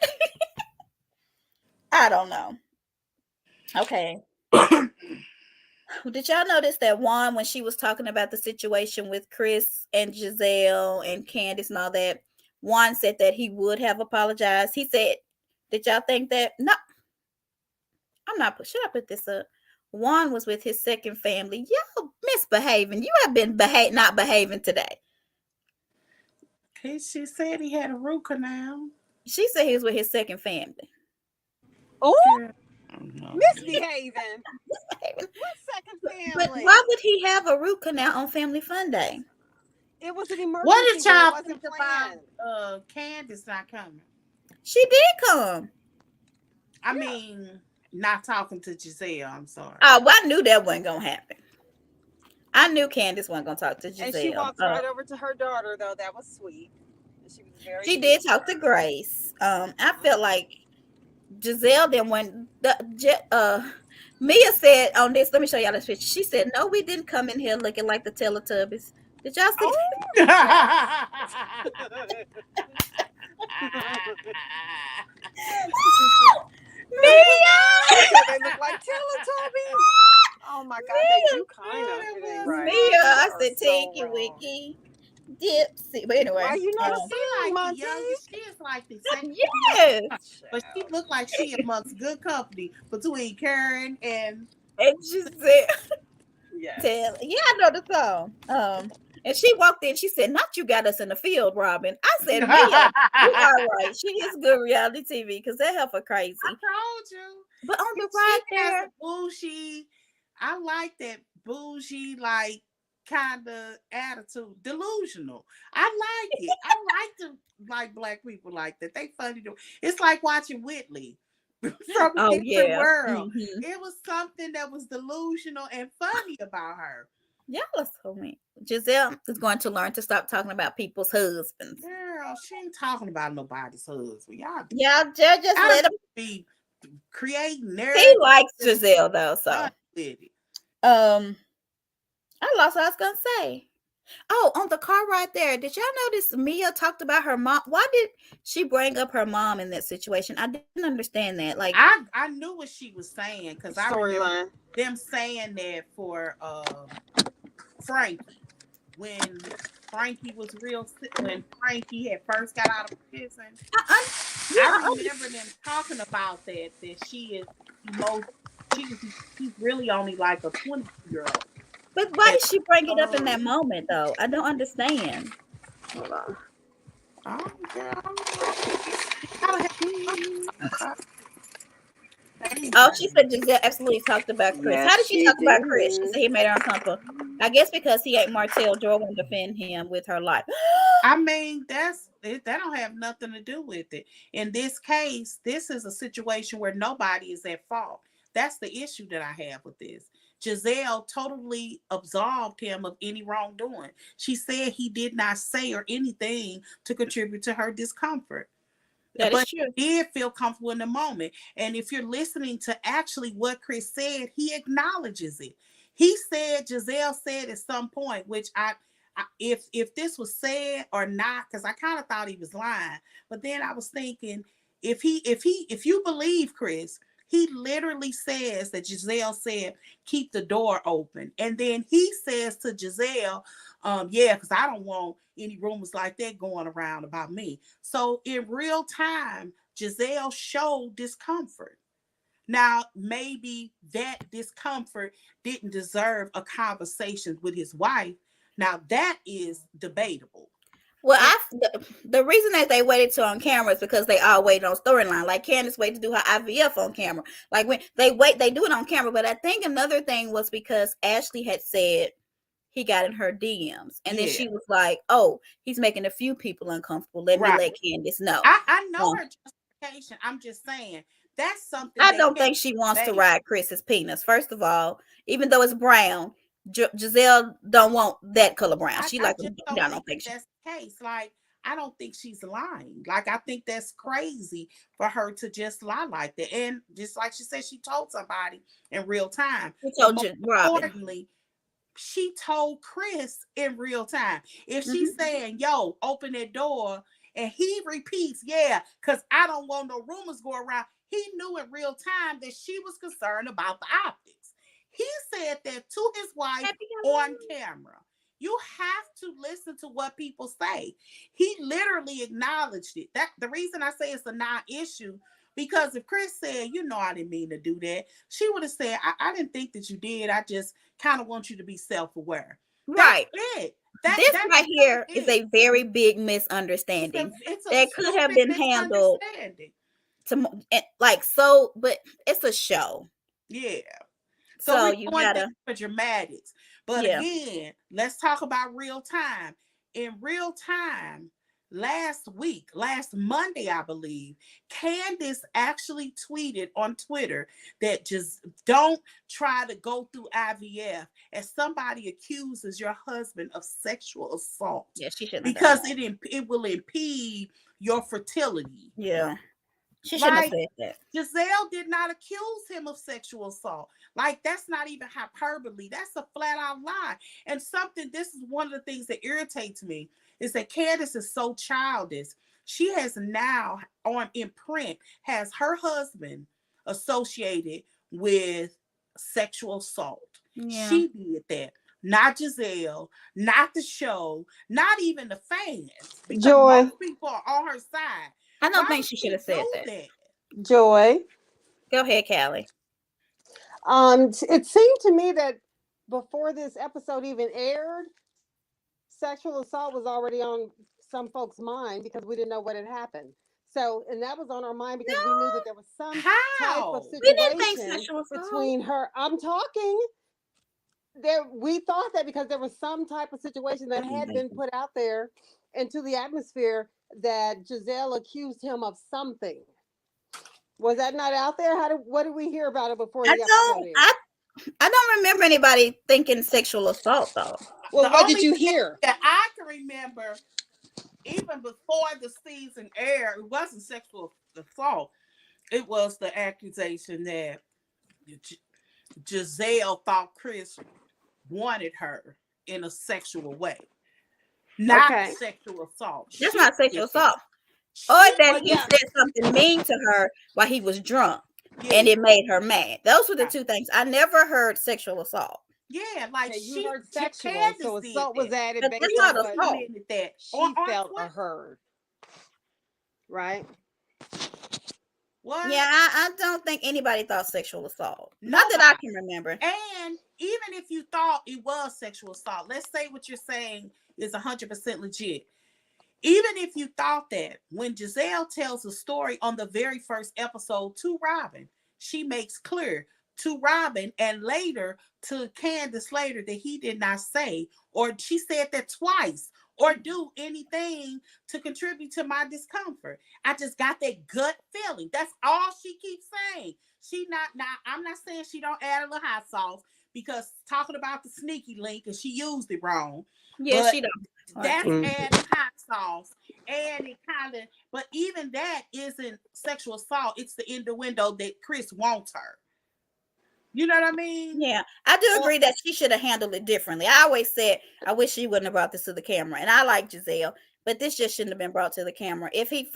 I don't know. Okay. Did y'all notice that Juan, when she was talking about the situation with Chris and Giselle and Candace and all that, Juan said that he would have apologized. He said, did y'all think that? No. I'm not. Should I put this up? Juan was with his second family. Y'all misbehaving. You have been not behaving today.
She said he had a root canal.
She said he was with his second family.
Oh, misbehaving. What second family?
But why would he have a root canal on Family Fun Day?
It was an emergency.
What did y'all think about Candace not coming?
She did come.
I mean, not talking to Giselle. I'm sorry.
Oh, well, I knew that wasn't gonna happen. I knew Candace wasn't gonna talk to Giselle.
And she walked right over to her daughter, though. That was sweet. She was very.
She did talk to Grace. I felt like Giselle didn't want. Mia said on this. Let me show y'all this picture. She said, "No, we didn't come in here looking like the Teletubbies." Did y'all see?
Mia! They look like Teletubbies. Oh my God, they do kind of.
Right. Mia, I said, take it, Wiki. Dipsy. But anyway.
Why you not seeing Monty?
She is like the second.
Yes.
But she looked like she amongst good company between Karen and
Giselle.
Yes.
Yeah, I know the song. And she walked in, she said, not you got us in the field, Robin. I said, Mia, you are right. She is good reality TV because that help her crazy.
I told you.
But on the right there.
Bougie. I like that bougie, like, kind of attitude. Delusional. I like it. I like to like black people like that. They funny. It's like watching Whitley. From a different world. Mm-hmm. It was something that was delusional and funny about her.
Y'all are so mean. Giselle is going to learn to stop talking about people's husbands.
Girl, she ain't talking about nobody's husband.
Y'all just let him
be creating.
He likes Giselle though, so. I lost what I was gonna say. Oh, on the car right there, did y'all notice Mia talked about her mom? Why did she bring up her mom in that situation? I didn't understand that. Like,
I knew what she was saying because I remember them saying that for Frankie when Frankie was when Frankie had first got out of prison. I remember them talking about that she is she's really only like a 22-year-old.
But why did she bring it up in that moment, though? I don't understand.
Hold on.
Oh, girl.
Oh, she said Giselle absolutely talked about Chris. How did
Yes,
she
she
talk about Chris? She
did.
said he made her uncomfortable. I guess because he ate Martell, Joy won't defend him with her life.
I mean, that don't have nothing to do with it. In this case, this is a situation where nobody is at fault. That's the issue that I have with this. Giselle totally absolved him of any wrongdoing. She said he did not say or anything to contribute to her discomfort.
That is
But
true.
he did feel comfortable in the moment. And if you're listening to actually what Chris said, he acknowledges it. He said, Giselle said at some point, which if this was said or not, because I kind of thought he was lying, but then I was thinking, if you believe Chris, he literally says that Giselle said keep the door open, and then he says to Giselle, yeah, because I don't want any rumors like that going around about me. So in real time, Giselle showed discomfort. Now, maybe that discomfort didn't deserve a conversation with his wife. Now, that is debatable.
Well,
And
the reason that they waited till on camera is because they all waited on storyline. Like Candace waited to do her IVF on camera. Like when they wait, they do it on camera. But I think another thing was because Ashley had said he got in her DMs, and then
yeah,
she was like, "Oh, he's making a few people uncomfortable. Let me
right.
let Candace know."
I know
Um,
her justification. I'm just saying that's something
I
that
don't
can't
think she wants
be
to
debated.
ride Chris's penis. First of all, even though it's brown, Giselle don't want that color brown. She
I
like,
just
I
don't
don't
think
think she.
that's the case. Like, I don't think she's lying. Like, I think that's crazy for her to just lie like that. And just like she said, she told somebody in real time.
She
But
told
most
Robin.
importantly, she told Chris in real time. If she's
Mm-hmm.
saying, yo, open that door, and he repeats, yeah, because I don't want no rumors go around, he knew in real time that she was concerned about the optics. He said that to his wife
Happy
on
Halloween.
camera. You have to listen to what people say. He literally acknowledged it. That the reason I say it's a non-issue, because if Chris said, you know, I didn't mean to do that, she would have said, I didn't think that you did. I just kind of want you to be self-aware. That's
Right.
it.
This
That's
right
really
here is
it.
a very big
It's a
misunderstanding
it's a
that could have
stupid
been handled
misunderstanding.
to like so, but it's a show,
Yeah. So
so
we're
you
doing things
gotta,
for dramatics. But
yeah.
again, let's talk about real time. In real time, last week, last Monday, I believe, Candace actually tweeted on Twitter that just don't try to go through IVF as somebody accuses your husband of sexual assault
Yeah, she shouldn't have done
because
that.
it will impede your fertility.
Yeah, she shouldn't have
Like,
said that.
Giselle did not accuse him of sexual assault. Like, that's not even hyperbole. That's a flat out lie. And something, this is one of the things that irritates me, is that Candace is so childish. She has now on in print has her husband associated with sexual assault.
Yeah,
She did that. Not Giselle, not the show, not even the fans, because
Joy,
most people are on her side.
I don't
Why
think
would
she should
she
have said
do
that.
that?
Joy.
Go ahead, Callie.
It seemed to me that before this episode even aired, sexual assault was already on some folks' mind because we didn't know what had happened. So, and that was on our mind because we knew that
No,
there was some type of
How?
we didn't think
situation
sexual assault.
between her. I'm talking there. We thought that because there was some type of situation
I
that
didn't
had
think
been
so.
put out there into the atmosphere that Giselle accused him of something. Was that not out there? What did we hear about it before
I
the episode
don't.
aired?
I don't remember anybody thinking sexual assault though.
Well,
The
what did
only
you
thing
hear?
that I can remember, even before the season aired, it wasn't sexual assault. It was the accusation that Giselle thought Chris wanted her in a sexual way, not
Okay.
sexual assault.
That's
She
not sexual
did that.
assault. Or
She
that
Well,
he
yeah.
did
said something mean to her while he was drunk
that.
and
Yeah,
it made her mad. Those were the
right.
two things. I never heard sexual assault.
Yeah, like
Okay, you heard sexual,
Candace
so
did
assault was
that.
added
But
based
that's
on
not
Candace
what
assault.
commented that
she
on
felt or
Twitter.
heard, right?
Yeah,
What?
I don't think anybody thought sexual assault. Not that I
Nobody.
can remember.
And even if you thought it was sexual assault, let's say what you're saying is 100% legit. Even if you thought that, when Giselle tells a story on the very first episode to Robin, she makes clear to Robin and later to Candace later that he did not say, or she said that twice, or do anything to contribute to my discomfort. I just got that gut feeling. That's all she keeps saying. She not now. I'm not saying she don't add a little hot sauce, because talking about the sneaky link and she used it wrong.
Yeah,
But
she don't.
that's adding hot sauce. And it kind of, but even that isn't sexual assault. It's the innuendo that Chris wants her. You know what I mean?
Yeah, I do agree that she should have handled it differently. I always said I wish she wouldn't have brought this to the camera, and I like Giselle, but this just shouldn't have been brought to the camera. If he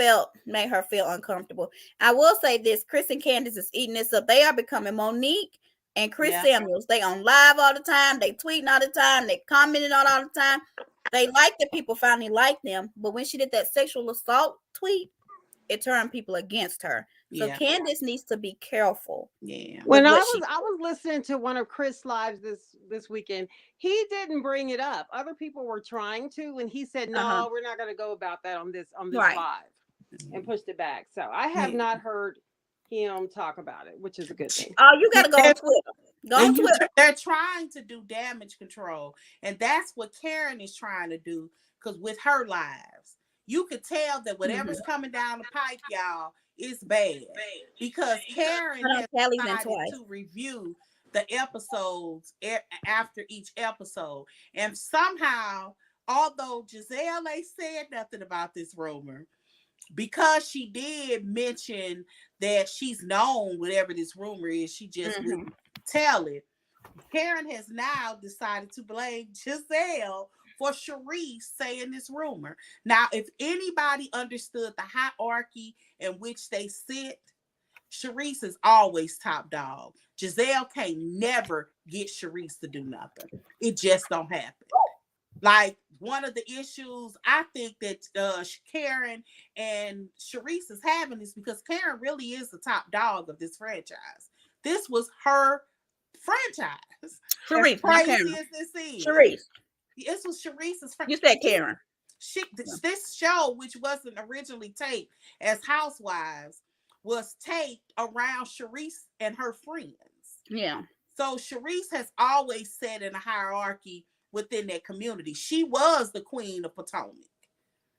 made her feel uncomfortable. I will say this: Chris and Candace is eating this up. They are becoming Monique and Chris Samuels. They on live all the time. They tweeting all the time. They commenting on all the time. They like that people finally like them, but when she did that sexual assault tweet, it turned people against her. So Candace needs to be careful.
Yeah.
When I was listening to one of Chris' lives this weekend, he didn't bring it up. Other people were trying to, and he said, "No, we're not going to go about that on this live," and pushed it back. So I have not heard him talk about it, which is a good thing.
Oh, you got to go on Twitter. Go on Twitter.
They're trying to do damage control, and that's what Karen is trying to do. Because with her lives, you could tell that whatever's coming down the pipe, y'all, is bad. Because Karen has decided to review the episodes after each episode. And somehow, although Giselle ain't said nothing about this rumor, because she did mention that she's known whatever this rumor is, she just wouldn't tell it. Karen has now decided to blame Giselle for Sharice saying this rumor. Now, if anybody understood the hierarchy in which they sit, Sharice is always top dog. Giselle can't never get Sharice to do nothing. It just don't happen. Like, one of the issues I think that Karen and Sharice is having is because Karen really is the top dog of this franchise. This was her franchise.
Sharice,
as crazy as this is.
Sharice.
This was Sharice's franchise.
You said Karen.
This show, which wasn't originally taped as Housewives, was taped around Sharice and her friends.
Yeah.
So Sharice has always sat in a hierarchy within that community. She was the queen of Potomac.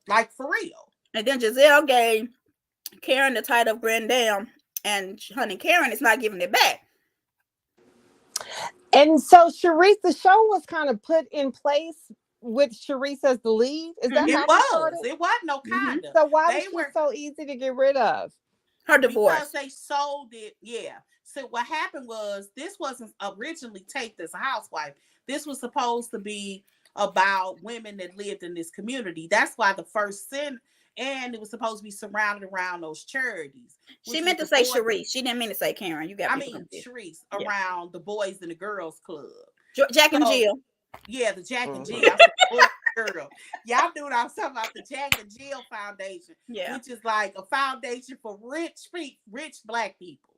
Like, for real.
And then Giselle gave Karen the title of Grand Dame, and honey, Karen is not giving it back.
And so Sharice, the show was kind of put in place with Sharice as the lead. Is that how it started?
It wasn't no kind of.
So why was she so easy to get rid of?
Her divorce.
Because they sold it. Yeah. So what happened was, this wasn't originally taped as a housewife. This was supposed to be about women that lived in this community. That's why the first scene, and it was supposed to be surrounded around those charities.
She meant to say Sharice. She didn't mean to say Karen. You got
Sharice around the Boys and the Girls Club.
Jack and Jill.
Yeah, the Jack and Jill. Girl. Y'all knew what I was talking about, the Jack and Jill Foundation, which is like a foundation for rich Black people.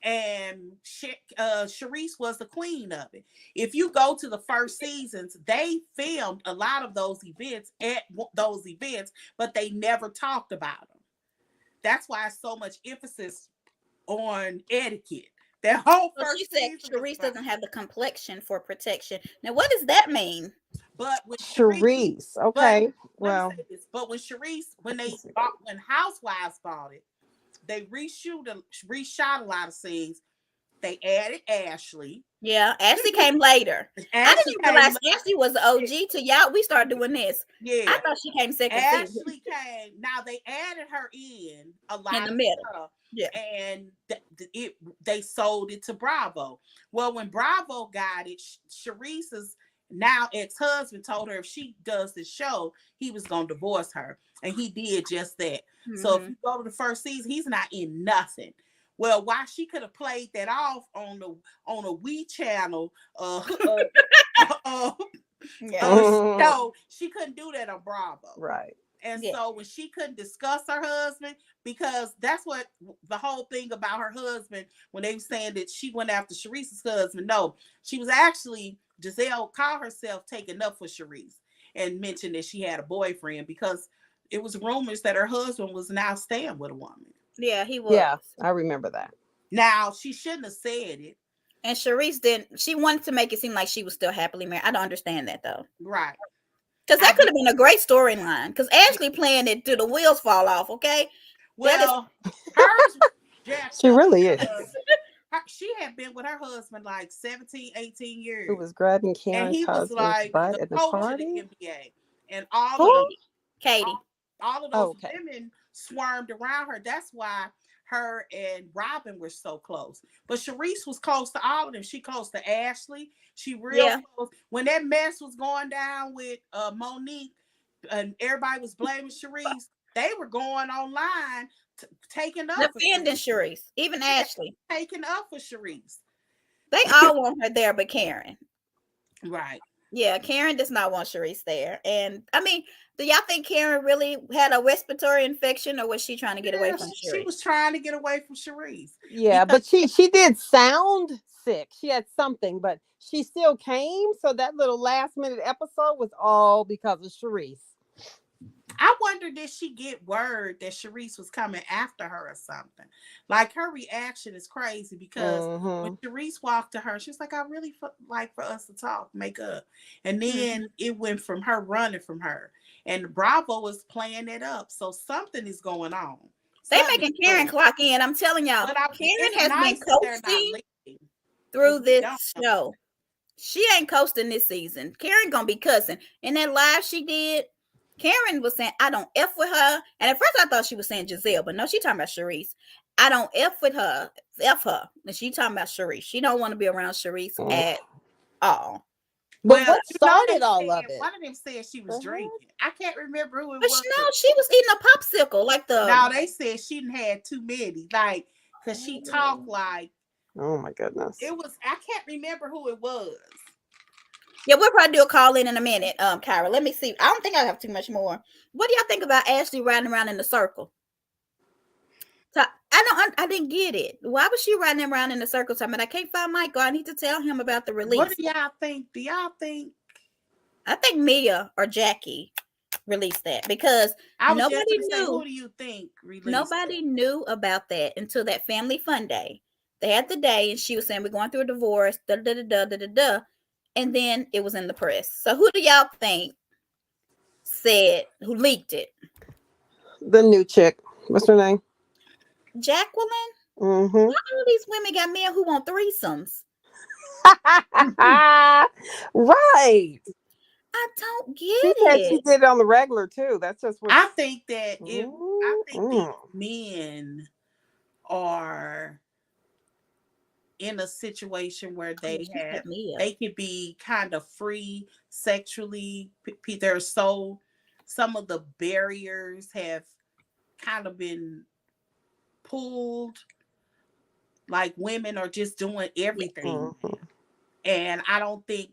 And Sharice was the queen of it. If you go to the first seasons, they filmed a lot of those events at those events, but they never talked about them. That's why so much emphasis on etiquette. That whole first
she said Sharice doesn't have the complexion for protection. Now, what does that mean?
But with Sharice, okay,
but when Sharice, when Housewives bought it, they reshot a lot of scenes. They added Ashley.
Yeah, Ashley came later. I didn't realize Ashley was the OG till y'all. We started doing this.
Yeah,
I thought she came second.
Ashley came. Now they added her in a lot
in the middle.
Stuff, and they sold it to Bravo. Well, when Bravo got it, Sharice's now ex-husband told her if she does the show, he was gonna divorce her, and he did just that. So if you go to the first season, he's not in nothing. Well, why she could have played that off on a We channel, so she couldn't do that on Bravo,
right?
And so when she couldn't discuss her husband, because that's what the whole thing about her husband, when they were saying that she went after Sharice's husband, no, she was actually, Giselle called herself taking up for Sharice and mentioned that she had a boyfriend because it was rumors that her husband was now staying with a woman.
Yeah, he was.
Yeah, I remember that.
Now she shouldn't have said it.
And Sharice didn't. She wanted to make it seem like she was still happily married. I don't understand that though.
Right.
Because
I
that could
get
have been a great storyline. Because Ashley playing it till the wheels fall off. Okay, that is.
well, hers was jacked
She
up
really is.
because she had been with her husband like 17, 18
Who
years.
was grabbing
And
Karen's
he was
husband's
like
butt
the
at the
coach of the
party?
NBA. And all of
Who?
the
Katie.
all of
Oh,
those
okay.
women swarmed around her. That's why her and Robin were so close. But Sharice was close to all of them. She close to Ashley. She real
Yeah.
close. When that mess was going down with Monique and everybody was blaming Sharice, they were going online taking up for
Defending
Sharice.
Sharice. Even
Yeah,
Ashley.
taking up for Sharice.
They all want her there, but Karen.
Right.
Yeah, Karen does not want Sharice there. And I mean, do y'all think Karen really had a respiratory infection, or was she trying to get away
Yeah,
from
she
Sharice?
was trying to get away from Sharice.
Yeah,
Because
but she did sound sick. She had something, but she still came. So that little last minute episode was all because of Sharice.
I wonder, did she get word that Sharice was coming after her or something? Like, her reaction is crazy because when Sharice walked to her, she was like, I really like for us to talk, make up. And then it went from her running from her. And Bravo was playing it up. So something is going on.
They
Something
making
is
Karen
up.
clock in. I'm telling y'all,
But
Karen
it's
has been
nice that they're not
coasting
leaving.
through
We
this
don't know.
show. She ain't coasting this season. Karen gonna be cussing. In that live she did, Karen was saying, I don't F with her. And at first I thought she was saying Giselle, but no, she talking about Sharice. I don't F with her, F her. And she talking about Sharice. She don't want to be around Sharice at all.
But
Well,
what
you know, they
started all
said,
of it?
one of them said she was
The heck?
drinking. I can't remember who it
But
was.
no, she was eating a popsicle like the.
Now they said she didn't had too many, like, cause she talked like
Oh my goodness.
it was. I can't remember who it was.
Yeah, we'll probably do a call in a minute, Kyra. Let me see. I don't think I have too much more. What do y'all think about Ashley riding around in the circle? So, I didn't get it. Why was she riding around in the circle? Talking about, I can't find Michael. I need to tell him about the
What
release.
do y'all think? Do y'all think?
I think Mia or Jackie released that because
I was just
nobody
gonna say,
knew.
who do you think released
Nobody
it?
knew about that until that family fun day. They had the day, and she was saying we're going through a divorce. Da da da da da da da. And then it was in the press. So who do y'all think said who leaked it?
The new chick. What's her name?
Jacqueline?
Mm-hmm.
Why all these women got men who want threesomes?
Right.
I don't get
She said she
it.
did it on the regular too. That's just what.
I think that if I think these
Mm-mm.
men are in a situation where
Oh, she said Mia.
they can be kind of free sexually. There's so some of the barriers have kind of been pulled. Like, women are just doing everything,
Mhm.
and I don't think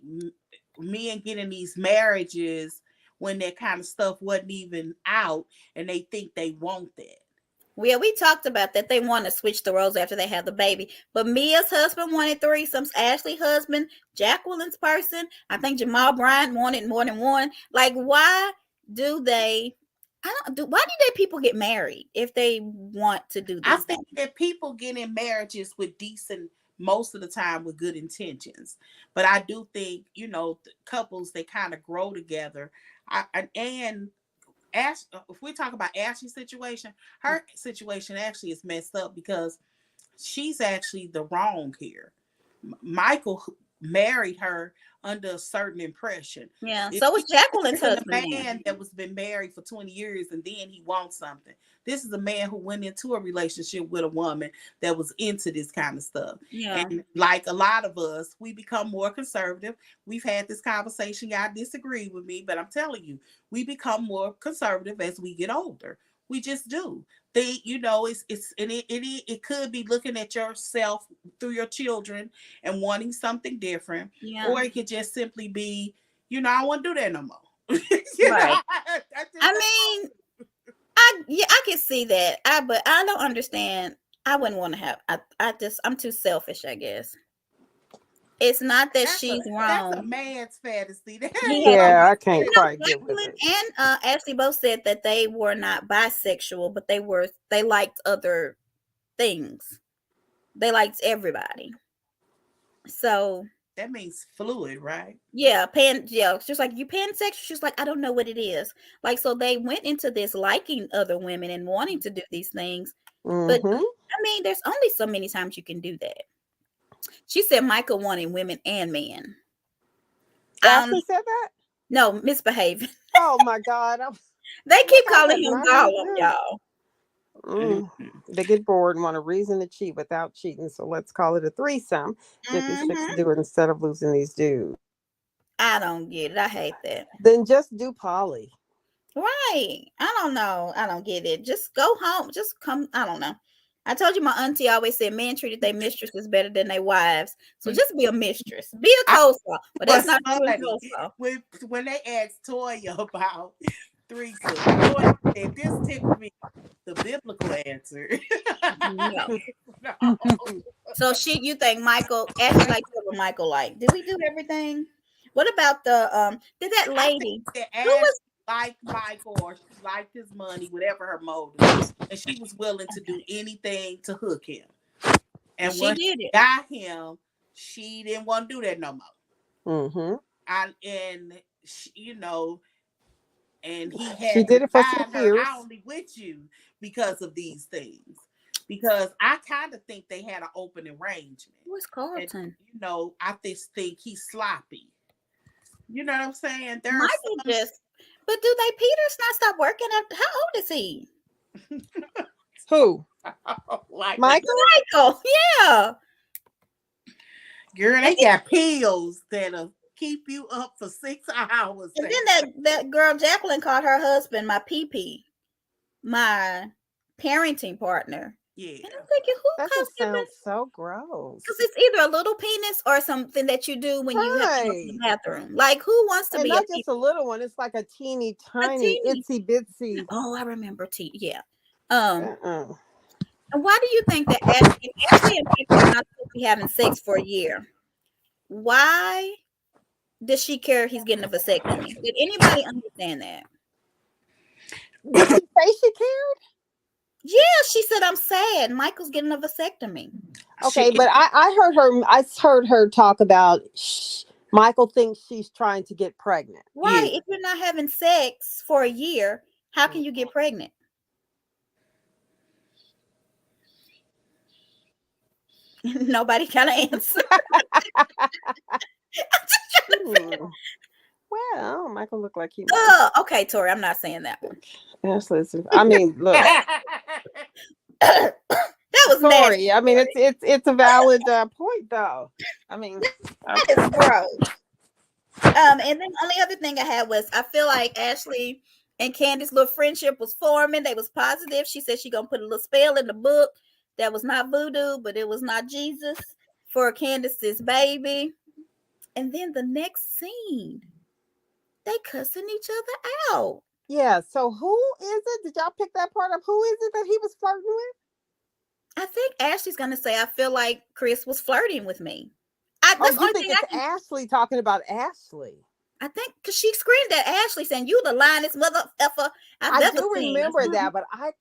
men getting these marriages when that kind of stuff wasn't even out, and they think they want that.
Well, we talked about that. They want to switch the roles after they have the baby. But Mia's husband wanted threesomes. Ashley's husband, Jacqueline's person. I think Jamal Bryant wanted more than one. Like, why do they? I don't do. Why do they people get married if they want to do
I
these
think
things?
that people get in marriages with decent, most of the time with good intentions. But I do think, couples, they kind of grow together. And Ash, if we talk about Ashley's situation, her situation actually is messed up because she's actually the wrong here. Michael married her under a certain impression.
Yeah.
It
So was Jacqueline's
isn't a
husband then.
man that was been married for 20 years and then he wants something. This is a man who went into a relationship with a woman that was into this kind of stuff.
Yeah.
And like a lot of us, we become more conservative. We've had this conversation. Y'all disagree with me, but I'm telling you, we become more conservative as we get older. We just do. It could be looking at yourself through your children and wanting something different,
Yeah.
or it could just simply be, I don't want to do that no more.
Right. I mean, I can see that. But I don't understand. I wouldn't want to have. I'm too selfish, I guess. It's not that she's wrong.
That's a man's fantasy.
Yeah, I can't quite get with
Jacqueline
it.
and Ashley both said that they were not bisexual, but they liked other things. They liked everybody. So
That means fluid, right?
yeah, she's like, you pansexual? She's like, I don't know what it is. Like, so they went into this liking other women and wanting to do these things. But
Mm-hmm.
I mean, there's only so many times you can do that. She said Michael wanted women and men.
Ashley said that?
No, misbehaving.
Oh my God.
They
Like
keep
I
calling
had
him
nothing to
Gollum,
do.
y'all.
They get bored and want a reason to cheat without cheating. So let's call it a threesome. Get these chicks to do it instead of losing these dudes.
I don't get it. I hate that.
Then just do poly.
Right. I don't know. I don't get it. Just go home. Just come. I don't know. I told you my auntie always said men treated their mistresses better than their wives. So just be a mistress. Be a co-star. But that's not true in co-star.
When they asked Toya about threesome, Toya said this tipped me the biblical answer.
No.
No.
So you think Michael, Ashley likes whoever Michael like. Did we do everything? What about did that
I think
lady
that
who was
liked Michael, or she liked his money, whatever her motive, and she was willing to do anything to hook him. And
she
when
did
she
it.
got him, she didn't want to do that no more.
Mm-hmm.
And she, and he
She
had to
did it for some
remind her,
years.
I only with you because of these things. Because I kind of think they had an open arrangement.
Who's Carlton?
And, I just think he's sloppy. You know what I'm saying?
Michael but do they Peter's not stop working after how old is he?
Who?
Like
Michael?
Michael, yeah.
Girl, they got pills that'll keep you up for 6 hours.
And then that girl Jacqueline called her husband my PP, my parenting partner.
Yeah.
And I'm thinking, who
That
calls
just
him?
sounds so gross.
Because it's either a little penis or something that you do when you have to go to the
Right.
bathroom. Like, who wants to
And
be
not just a little one, it's like a teeny tiny
teeny.
itsy bitsy.
Oh, I remember yeah.
Uh-uh.
And why do you think that Ashley and Michael are not supposed to be having sex for a year? Why does she care he's getting a vasectomy? Did anybody understand that?
Did she say she cared?
Yeah, she said, I'm sad. Michael's getting a vasectomy.
Okay, but I heard her talk about Michael thinks she's trying to get pregnant.
Right. If you're not having sex for a year, how can you get pregnant? Nobody kind of answer.
Well, Michael looked like he.
Okay, Tori, I'm not saying that one.
I mean, look.
That was
Sorry.
nasty.
I mean, it's a valid point, though. I mean,
that is gross. And then the only other thing I had was I feel like Ashley and Candace's little friendship was forming. They was positive. She said she gonna put a little spell in the book that was not voodoo, but it was not Jesus for Candace's baby. And then the next scene, they cussing each other out.
Yeah. So who is it? Did y'all pick that part up? Who is it that he was flirting with?
I think Ashley's gonna say, I feel like Chris was flirting with me.
You think it's Ashley talking about Ashley?
I think because she screamed at Ashley saying, "You the lioness mother effer."
I do remember that, but I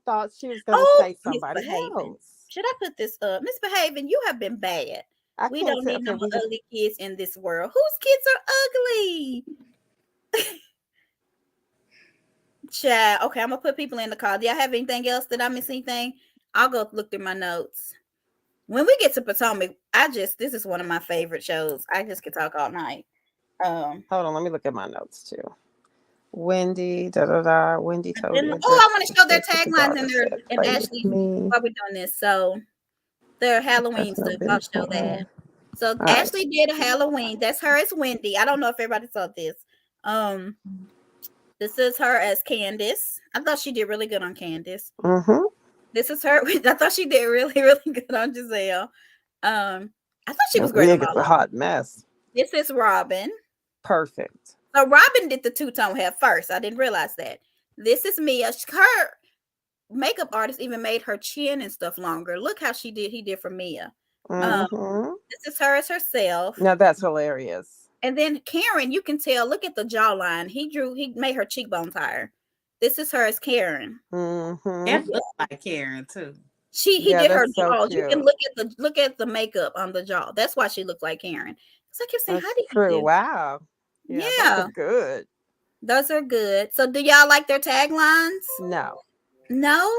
thought she was going to say somebody else.
Should I put this up? Misbehaving, you have been bad. We don't need no ugly kids in this world. Whose kids are ugly? Child. Okay, I'm gonna put people in the call. Do y'all have anything else? Did I miss anything? I'll go look through my notes. When we get to Potomac, this is one of my favorite shows. I just could talk all night.
Hold on, let me look at my notes too. Wendy, Wendy told me.
I want to show their taglines and Ashley while we're doing this. So their Halloween stuff. I'll show that. So Ashley did a Halloween. That's her as Wendy. I don't know if everybody saw this. This is her as Candace. I thought she did really good on Candace.
Mm-hmm.
This is her. I thought she did really, really good on Giselle. I thought she was great.
Nigga's a hot mess.
This is Robin.
Perfect.
So Robin did the two-tone hair first. I didn't realize that. This is Mia. Her makeup artist even made her chin and stuff longer. Look how he did for Mia.
Mm-hmm.
This is her as herself.
Now that's hilarious.
And then Karen, you can tell, look at the jawline. He made her cheekbones higher. This is her as Karen.
Mm-hmm.
That looks like Karen too.
He
Yeah,
did her
that's so
jaws. You can
cute.
look at the makeup on the jaw. That's why she looks like Karen. So I kept saying, how
That's
did he
true.
do?
Wow. Yeah, those are
Yeah,
good.
those are good. So do y'all like their taglines?
No.
No?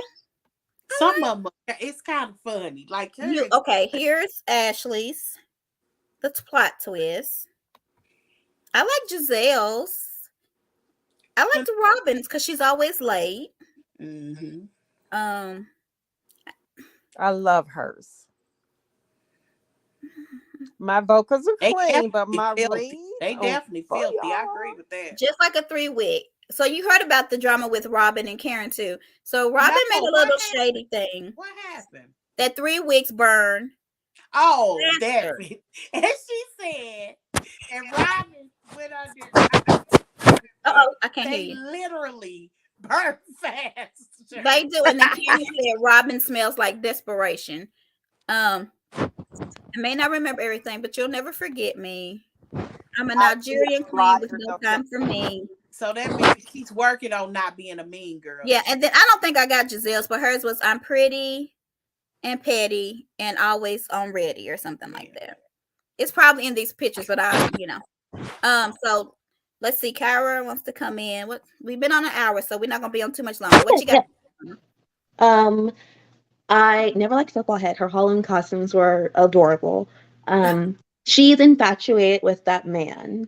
Some of them, it's kind of funny. Like
You
hers.
okay, here's Ashley's. The plot twist. I like Giselle's. I liked Robin's because she's always late.
Mm-hmm.
Um
I love hers. My vocals are
They
clean, but
definitely
my
filthy.
read,
They
oh,
definitely
boy,
filthy. I agree
y'all.
with that.
just like a 3-week. So you heard about the drama with Robin and Karen too. So Robin
No,
made a
what
little
happened?
shady thing.
What happened?
That 3 weeks burn
Oh, that's
faster.
it. And she said, and Robin went under said,
Oh, I can't hear
they
you.
literally burn faster.
They do, and then Karen said Robin smells like desperation. I may not remember everything, but you'll never forget me. I'm a
I do
Nigerian
have
queen with
Roger,
no
don't
time
you?
for me.
So that means she's working on not being a mean girl.
Yeah, and then I don't think I got Giselle's, but hers was I'm pretty and petty and always on ready or something like
Yeah.
that. It's probably in these pictures, but so let's see. Kyra wants to come in. What we've been on an hour, so we're not gonna be on too much longer. What you got?
Yeah. Um, I never liked Football Head. Her Halloween costumes were adorable. She's infatuated with that man.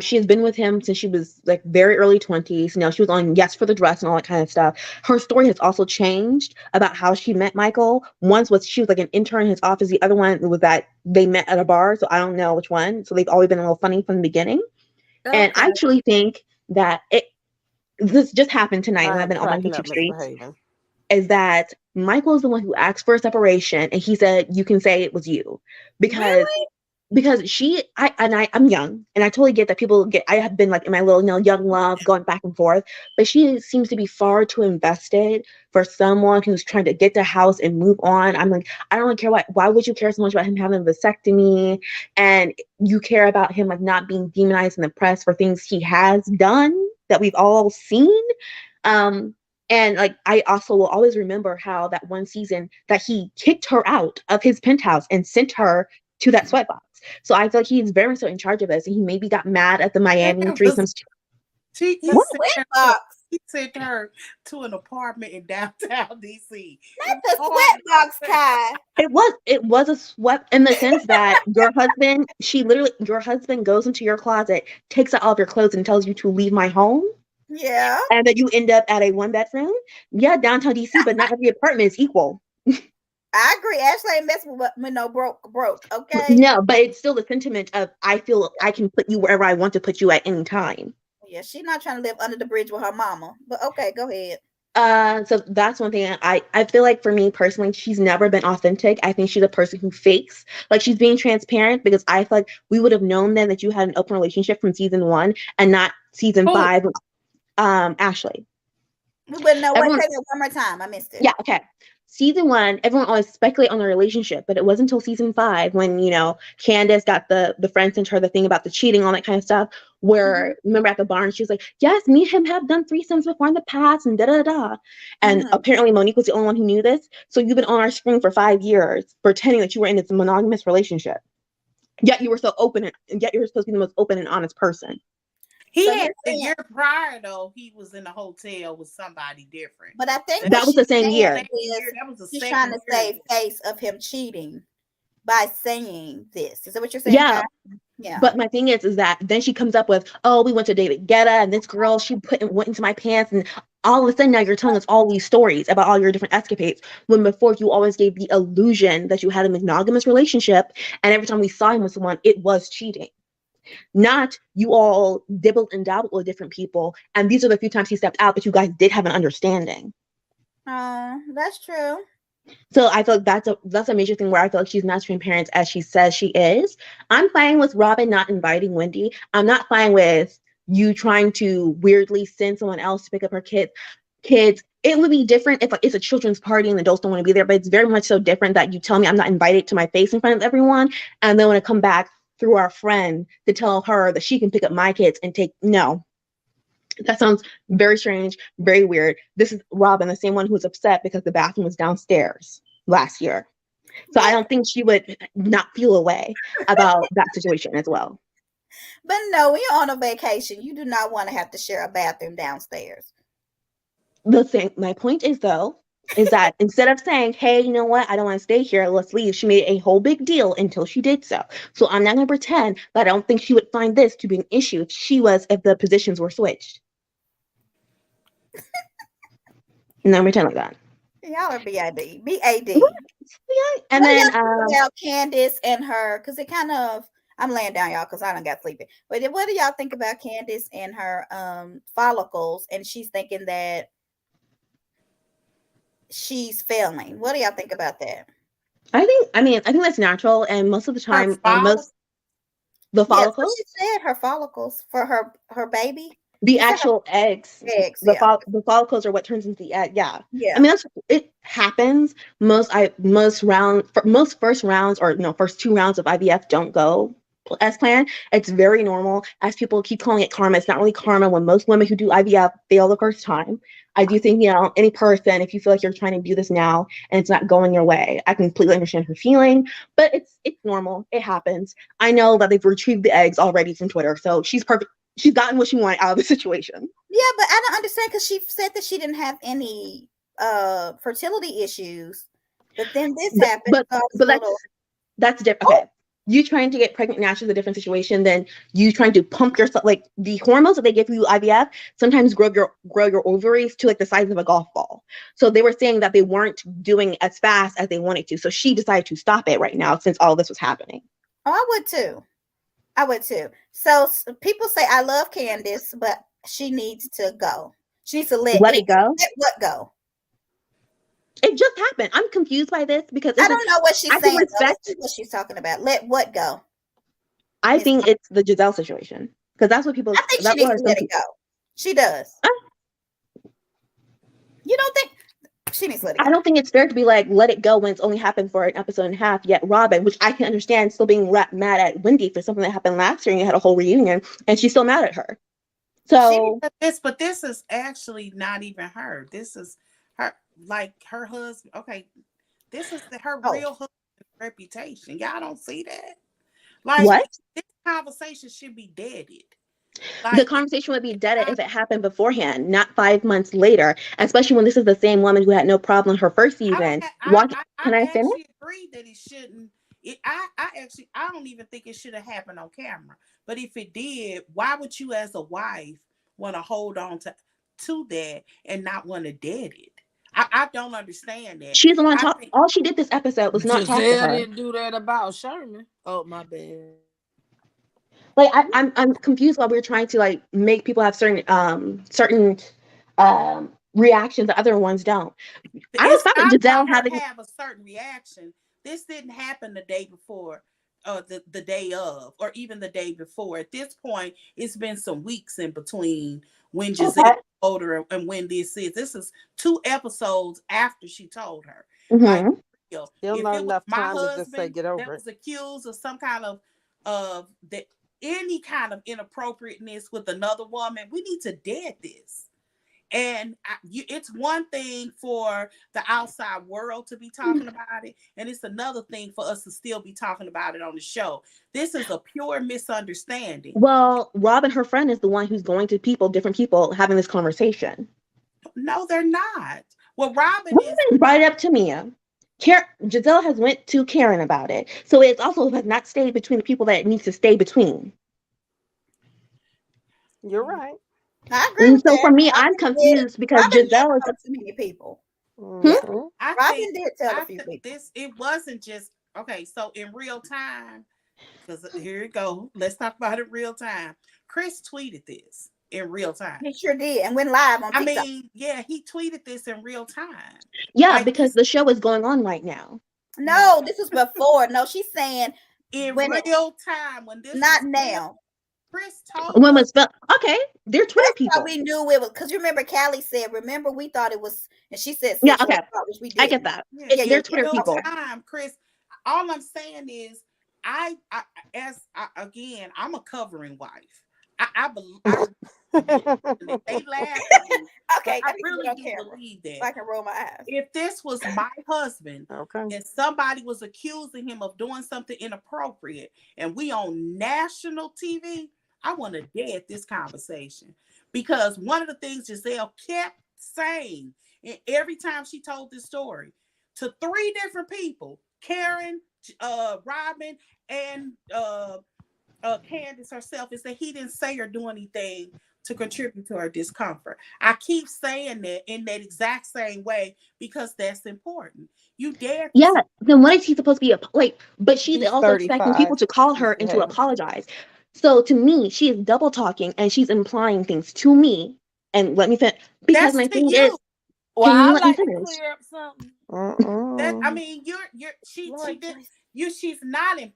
She has been with him since she was like very early 20s. You know, she was on Yes for the Dress and all that kind of stuff. Her story has also changed about how she met Michael. Once was she was like an intern in his office. The other one was that they met at a bar. So I don't know which one. So they've always been a little funny from the beginning. And I
Okay.
actually think that this just happened tonight when
I
I've
am
been on my
cracking up,
YouTube
Mr.
streams,
Haven.
is that Michael is the one who asked for a separation, and he said you can say it was you because
Really?
I'm young, and I totally get that people get. I have been like in my little young love going back and forth, but she seems to be far too invested for someone who's trying to get the house and move on. I'm like, I don't really care why would you care so much about him having a vasectomy, and you care about him like not being demonized in the press for things he has done that we've all seen. Um, and like I also will always remember how that one season that he kicked her out of his penthouse and sent her to that sweatbox. So I feel like he's very much so in charge of this, and he maybe got mad at the Miami
That was,
threesomes.
The
What?
sweatbox.
he sent her to an apartment in downtown DC.
Not the sweatbox, Kai.
It was a sweat in the sense that your husband goes into your closet, takes out all of your clothes, and tells you to leave my home,
Yeah.
and that you end up at a 1 bedroom. Yeah, downtown DC, but not every apartment is equal.
I agree. Ashley ain't messing with no broke. Okay.
No, but it's still the sentiment of I feel I can put you wherever I want to put you at any time.
Yeah, she's not trying to live under the bridge with her mama. But okay, go ahead.
So that's one thing I feel like for me personally, she's never been authentic. I think she's a person who fakes. Like she's being transparent because I feel like we would have known then that you had an open relationship from season 1 and not season
Oh.
5. Ashley.
We wouldn't know. Wait,
Everyone,
say that one more time. I missed it.
yeah, okay. Season 1, everyone always speculate on the relationship, but it wasn't until season 5 when, Candace got the friend sent her the thing about the cheating, all that kind of stuff, where, remember at the barn, she was like, yes, me and him have done threesomes before in the past, and da-da-da. And apparently Monique was the only one who knew this, so you've been on our screen for 5 years, pretending that you were in this monogamous relationship. Yet you were so open, and yet you were supposed to be the most open and honest person.
He
So
had
you're
the
saying-
year prior though. He was in a hotel with somebody different.
But I think
That was the same year.
That was the
She's
second
trying to
year.
save face of him cheating by saying this. Is that what you're saying?
Yeah.
Kai? Yeah.
But my thing is that then she comes up with, oh, we went to David Guetta, and this girl, she went into my pants, and all of a sudden now you're telling us all these stories about all your different escapades, when before you always gave the illusion that you had a monogamous relationship, and every time we saw him with someone, it was cheating. Not you all dibbled and dabbled with different people, and these are the few times he stepped out, but you guys did have an understanding.
Oh, that's true.
So I feel like that's a major thing where I feel like she's not as transparent as she says she is. I'm fine with Robin not inviting Wendy. I'm not fine with you trying to weirdly send someone else to pick up her kids. It would be different if it's a children's party and adults don't want to be there, but it's very much so different that you tell me I'm not invited to my face in front of everyone, and then when I come back through our friend to tell her that she can pick up my kids and no. That sounds very strange, very weird. This is Robin, the same one who was upset because the bathroom was downstairs last year. So I
But
don't think she would not feel a way about that situation as well.
but no, when you're on a vacation, you do not want to have to share a bathroom downstairs.
The thing, my point is though, is that instead of saying, "Hey, you know what? I don't want to stay here. Let's leave," she made a whole big deal until she did so. So I'm not going to pretend that I don't think she would find this to be an issue if the positions were switched. No, pretend like that.
Y'all are BID. BAD.
Yeah. And
What do
then
y'all think about Candace and her? Because it kind of, I'm laying down, y'all, because I don't got sleepy. But what do y'all think about Candace and her follicles? And she's thinking that she's failing. What do y'all think about that?
I think that's natural, and most of the
Her
time,
follow.
the
Yes, what
follicles,
she said, her follicles for her baby.
the
She said her
actual eggs,
eggs, yeah.
the follicles are what turns into the egg. Yeah, I
Yeah.
mean it happens. Most first rounds, or no, first 2 rounds of IVF don't go as planned. It's very normal. As people keep calling it karma, it's not really karma when most women who do IVF fail the first time. I do think, any person, if you feel like you're trying to do this now and it's not going your way, I completely understand her feeling, but it's normal. It happens. I know that they've retrieved the eggs already from Twitter, so she's perfect. She's gotten what she wanted out of the situation.
Yeah, but I don't understand because she said that she didn't have any fertility issues. But then this happened.
But
So I was
but
a little,
that's different. Okay. You trying to get pregnant naturally is a different situation than you trying to pump yourself. Like the hormones that they give you IVF sometimes grow your ovaries to like the size of a golf ball. So they were saying that they weren't doing as fast as they wanted to. So she decided to stop it right now since all this was happening.
oh, I would too. I would too. So people say I love Candace, but she needs to go. She needs to let
Let it go.
let what go.
It just happened. I'm confused by this because
I don't know what she's
I can
saying. Though. Let's
respect.
see what she's talking about. Let what go?
I think it's the Giselle situation because that's what people.
I think she
That's
needs
what
to
some
let it
people.
go. She does. You don't think she needs to let it
I
go?
don't think it's fair to be like, let it go when it's only happened for an episode and a half. Yet Robin, which I can understand, still being mad at Wendy for something that happened last year and you had a whole reunion, and she's still mad at her. So
But this is actually not even her. This is her, like her husband. Okay, this is her real husband's reputation. Y'all don't see that. Like
what?
this conversation should be deaded.
The
Like
conversation would be dead if it happened beforehand, not 5 months later. Especially when this is the same woman who had no problem her first season.
I
Can I finish?
actually agree that it shouldn't. I don't even think it should have happened on camera. But if it did, why would you, as a wife, want to hold on to that and not want to dead it? I don't understand that.
She's the one
I
talk.
think
All she did this episode was not talk to
Giselle
her.
didn't do that about Sherman. Oh, my bad.
Like I'm confused why we're trying to like make people have certain reactions that other ones don't. I was
it's
fine with
not
Giselle
about her
having.
have a certain reaction. This didn't happen the day before, the day of, or even the day before. At this point, it's been some weeks in between when Giselle
Okay.
told her and when this is. This is 2 episodes after she told her. Like,
Mm-hmm.
Still
if
not
it was
enough
my
time to just say
husband
get
that
over it.
was accused of some kind of that any kind of inappropriateness with another woman, we need to dead this. And it's one thing for the outside world to be talking about it, and it's another thing for us to still be talking about it on the show. This is a pure misunderstanding.
Well, Robin, her friend, is the one who's going to different people, having this conversation.
No, they're not. Well, Robin is.
Robin brought it up to Mia. Giselle has went to Karen about it, so it's also has not stayed between the people that it needs to stay between.
You're right.
I agree
And
with
so
that.
for me, I'm
Robin did.
confused because
Robin did
Giselle is.
tell too many people.
Hmm?
Yeah,
Mm-hmm.
I
Robin
think
did tell a few people.
this. It wasn't just okay. So in real time, because here you go. Let's talk about it real time. Chris tweeted this in real time.
He sure did, and went live on
I
TikTok.
mean, yeah, he tweeted this in real time.
Yeah,
Like
because
this,
the show is going on right now.
No, this was before. No, she's saying
in
when it,
real time when this
not
was filmed,
now.
Chris told
When
us
was okay, they're Twitter
That's how
people.
we knew it was. Because you remember Callie said, "Remember we thought it was," and she said
Yeah,
sexual
okay,
assault, which we
I get
didn't.
that.
yeah,
Yeah, yeah,
in
They're
yeah.
Twitter
real
people.
time, Chris. All I'm saying is, I again, I'm a covering wife. I and they laugh at me, but
Okay,
I
let me get
really
on
do
camera
believe
so
that.
I can roll my eyes.
If this was my husband
Okay.
and somebody was accusing him of doing something inappropriate and we on national TV, I want to dead this conversation. Because one of the things Giselle kept saying, and every time she told this story to three different people, Karen, Robin, and Candace herself, is that he didn't say or do anything to contribute to her discomfort. I keep saying that in that exact same way because that's important. You dare to
Yeah,
say,
then what is he supposed to be like? But she's
He's
also expecting
35.
people to call
He's
her and to
behaved.
apologize. So to me, she is double talking and she's implying things to me. And let me finish. Because
that's
my
to
thing is,
you.
Well,
can you
I'd
let me
like to
finish?
clear up something.
That I
Mm-mm.
mean, you're she
Lord
did
Jesus.
she's not in.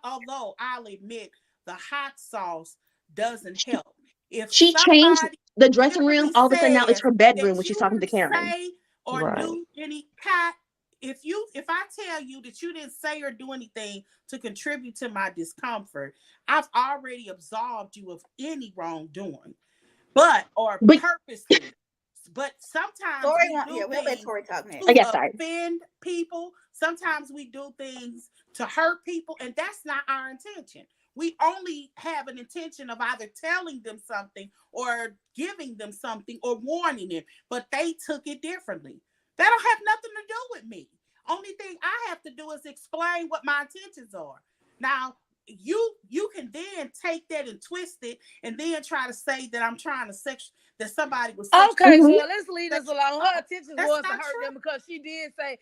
Although I'll admit the hot sauce doesn't help. If
She changed
somebody
the dressing room.
literally
All of a sudden now it's
says
her bedroom when
that
she's
you
talking to
didn't
Karen.
say or
Right.
do any cat, if I tell you that you didn't say or do anything to contribute to my discomfort, I've already absolved you of any wrongdoing, but or
But
purposely. But sometimes
Tori,
we
yeah,
do
we'll let
things
Tori talk next.
I
to
guess sorry.
offend people. Sometimes we do things to hurt people, and that's not our intention. We only have an intention of either telling them something or giving them something or warning them, but they took it differently. That don't have nothing to do with me. Only thing I have to do is explain what my intentions are. Now, you can then take that and twist it and then try to say that I'm trying to that somebody was sexually
Okay,
Hmm.
so let's leave this
sexual.
alone. Her intentions
That's
was to
not
hurt them
true.
because she did say,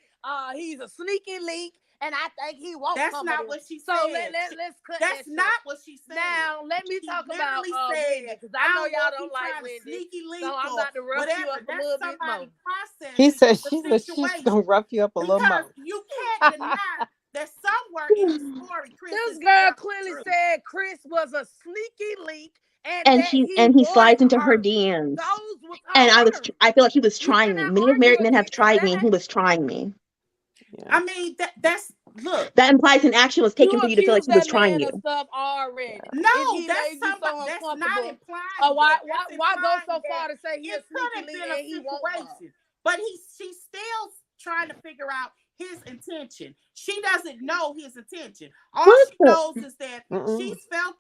he's a sneaky leak, and I think he wants
That's
some of
not
this.
what she
So
said.
let's cut
That's
that short.
not what she said.
Now let me
She
talk about
literally
Wendy,
said,
because I
I
know
don't know
y'all
if
don't
he's
like
trying to
Wendy,
sneaky
so
link
I'm
or
about to rough you
whatever.
up a
That's
little bit more.
somebody
He
processing
said
the
she said she's gonna
situation.
rough you up a little
Because
more.
you can't deny that somewhere in the story, Chris
This
is
girl
telling the
clearly
truth.
said Chris was a sneaky leak and
And
that
she
he
and he
wanted
slides into her
her.
DMs.
Those was
And
her words.
I feel like he was
You
trying me.
cannot
Many of married
argue
men have
against
tried me and
that.
he was trying me.
Yeah.
I mean, that's look.
That implies an action was
You
taken for you to feel like
accused
he was
that
trying
man
you.
of stuff already,
No,
and he
that's
made you
somebody.
so
That's not
uncomfortable.
implying
Why
that.
why
That's
why go
implying
so
that
far to say he a
it could
sneaky
have
link
been a
and he won't her?
situation, but she's still trying to figure out his intention. She doesn't know his intention. All
What
she
the?
knows is that
Mm-mm.
she's felt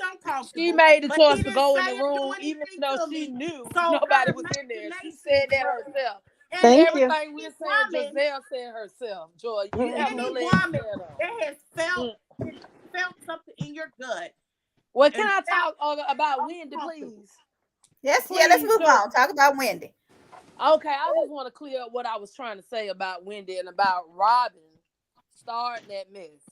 She
uncomfortable,
made the
but he
choice to
didn't
go in
say
the
or do
room even
anything
though
to
she
me.
knew
So
nobody
her
was in there. She
imagination
said that
runs.
herself.
And
Thank you.
Everything we're saying,
woman,
Giselle said herself. Joy, you have no
any
Mm-mm.
leg to
woman
stand on.
that has felt
Mm.
something in your gut
Well, can
and
I
felt
talk about Wendy,
uncomfortable.
please?
Yes, yeah, let's
Please
move
do.
on. Talk about Wendy.
Okay, I just want to clear up what I was trying to say about Wendy and about Robin starting that mess.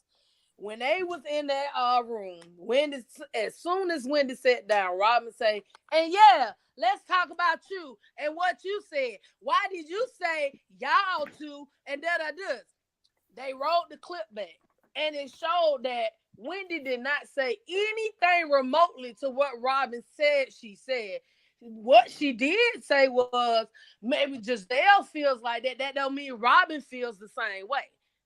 When they was in that room, Wendy, as soon as Wendy sat down, Robin say, and yeah, let's talk about you and what you said. Why did you say y'all two and da? They rolled the clip back, and it showed that Wendy did not say anything remotely to what Robin said she said. What she did say was maybe Giselle feels like that. That don't mean Robin feels the same way.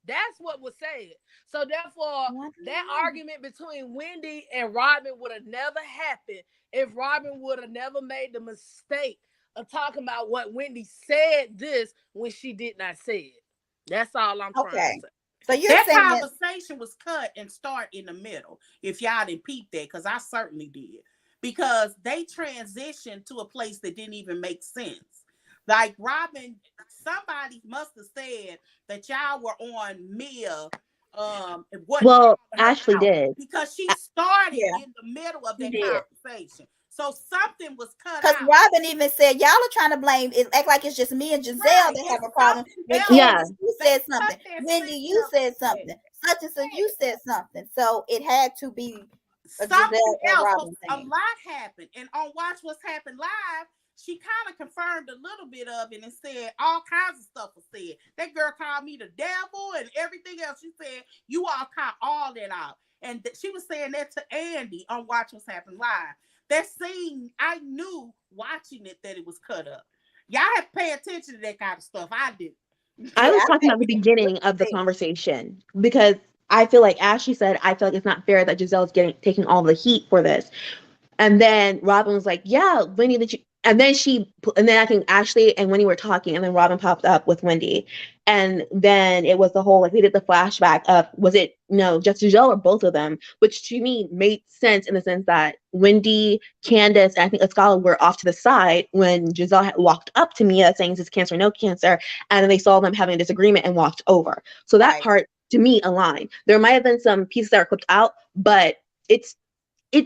That's what was said. So therefore, that argument between Wendy and Robin would have never happened if Robin would have never made the mistake of talking about what Wendy said this when she did not say it. That's all I'm trying to
Okay.
say.
So you're
That
saying,
conversation was cut and start in the middle. If y'all didn't peep that, because I certainly did. Because they transitioned to a place that didn't even make sense. Like Robin, somebody must have said that y'all were on Mia, and wasn't
Well,
calling her
Ashley
out
did.
because she started
yeah,
in the middle of
she
that
did.
conversation. So something was cut
Because
out.
Robin even said, y'all are trying to blame it, act like it's just me and Giselle
Right.
that have
It's
a problem.
something
When
else.
Yeah.
Candace, you
They
said
cut
something.
that
Wendy,
scene
you
up
said
like that.
something. Such and such, you said something. So it had to be a
Something
Giselle and
else. So
Robin
a
thing.
lot happened. And on Watch What's Happened Live, she kind of confirmed a little bit of it and said all kinds of stuff was said. That girl called me the devil and everything else. She said, you all caught all that out. And she was saying that to Andy on Watch What's Happened Live. That scene, I knew watching it that it was cut up. Y'all have to pay attention to that kind of stuff. I did.
I
Yeah,
was
I
talking
paid
about the
attention to what
beginning
you
of the
said.
conversation because I feel like Ashley said, I feel like it's not fair that Giselle's taking all the heat for this. And then Robin was like, yeah, Wendy, did you? And then I think Ashley and Wendy were talking, and then Robin popped up with Wendy. And then it was the whole, like, they did the flashback of, was it, just Giselle or both of them? Which to me made sense in the sense that Wendy, Candace, and I think Escala were off to the side when Giselle had walked up to Mia saying, is this cancer or no cancer? And then they saw them having a disagreement and walked over. So that
Right.
part, to me, aligned. There might have been some pieces that are clipped out, but it's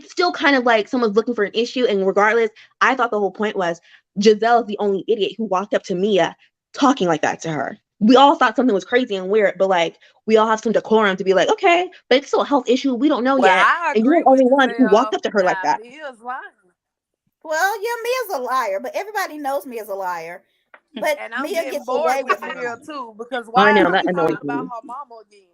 still kind of like someone's looking for an issue. And regardless, I thought the whole point was Giselle is the only idiot who walked up to Mia talking like that to her. We all thought something was crazy and weird, but like we all have some decorum to be like, okay, but it's still a health issue. We don't know
Well,
yet.
I
And you're
agree
the
with
only one who walked
Giselle.
up to her like
Now,
that.
Mia's lying.
Well, yeah, Mia's a liar, but everybody knows Mia's a liar. But
And I'm
Mia
getting
gets
bored
away
with
with
Mia
lying.
too, because
I
why
know
is
that
she
annoys
talking
me.
about her mama again?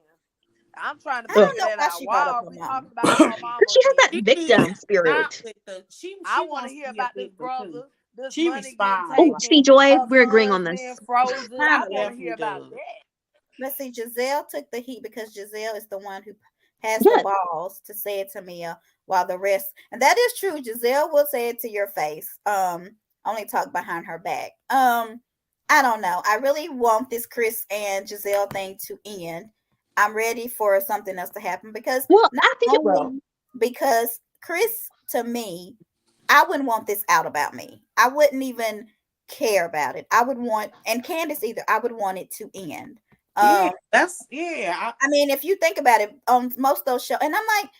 I'm trying to
I don't
figure
know
that
why
out.
she brought
Why
up
are
her
we
mama.
talking about her mama
She has that
again?
She
victim
is not
spirit.
with the she
I want
wants
to
to
hear
be a
about this
victim too.
brother, this
She
money getting
responds
Oh,
like
see,
taken,
Joy,
her
we're agreeing on
funds being
this.
frozen.
I
I
don't know.
want to hear
definitely
about
does.
that.
But see, Giselle took the heat because Giselle is the one who has the
Yes.
balls to say it to Mia, while the rest, and that is true. Giselle will say it to your face. Only talk behind her back. I don't know. I really want this Chris and Giselle thing to end. I'm ready for something else to happen because
Well,
not
I think it will.
only because Chris, to me, I wouldn't want this out about me. I wouldn't even care about it. I would want, and Candace either, I would want it to end.
Yeah,
Um,
that's yeah.
I mean, if you think about it, on most of those shows, and I'm like,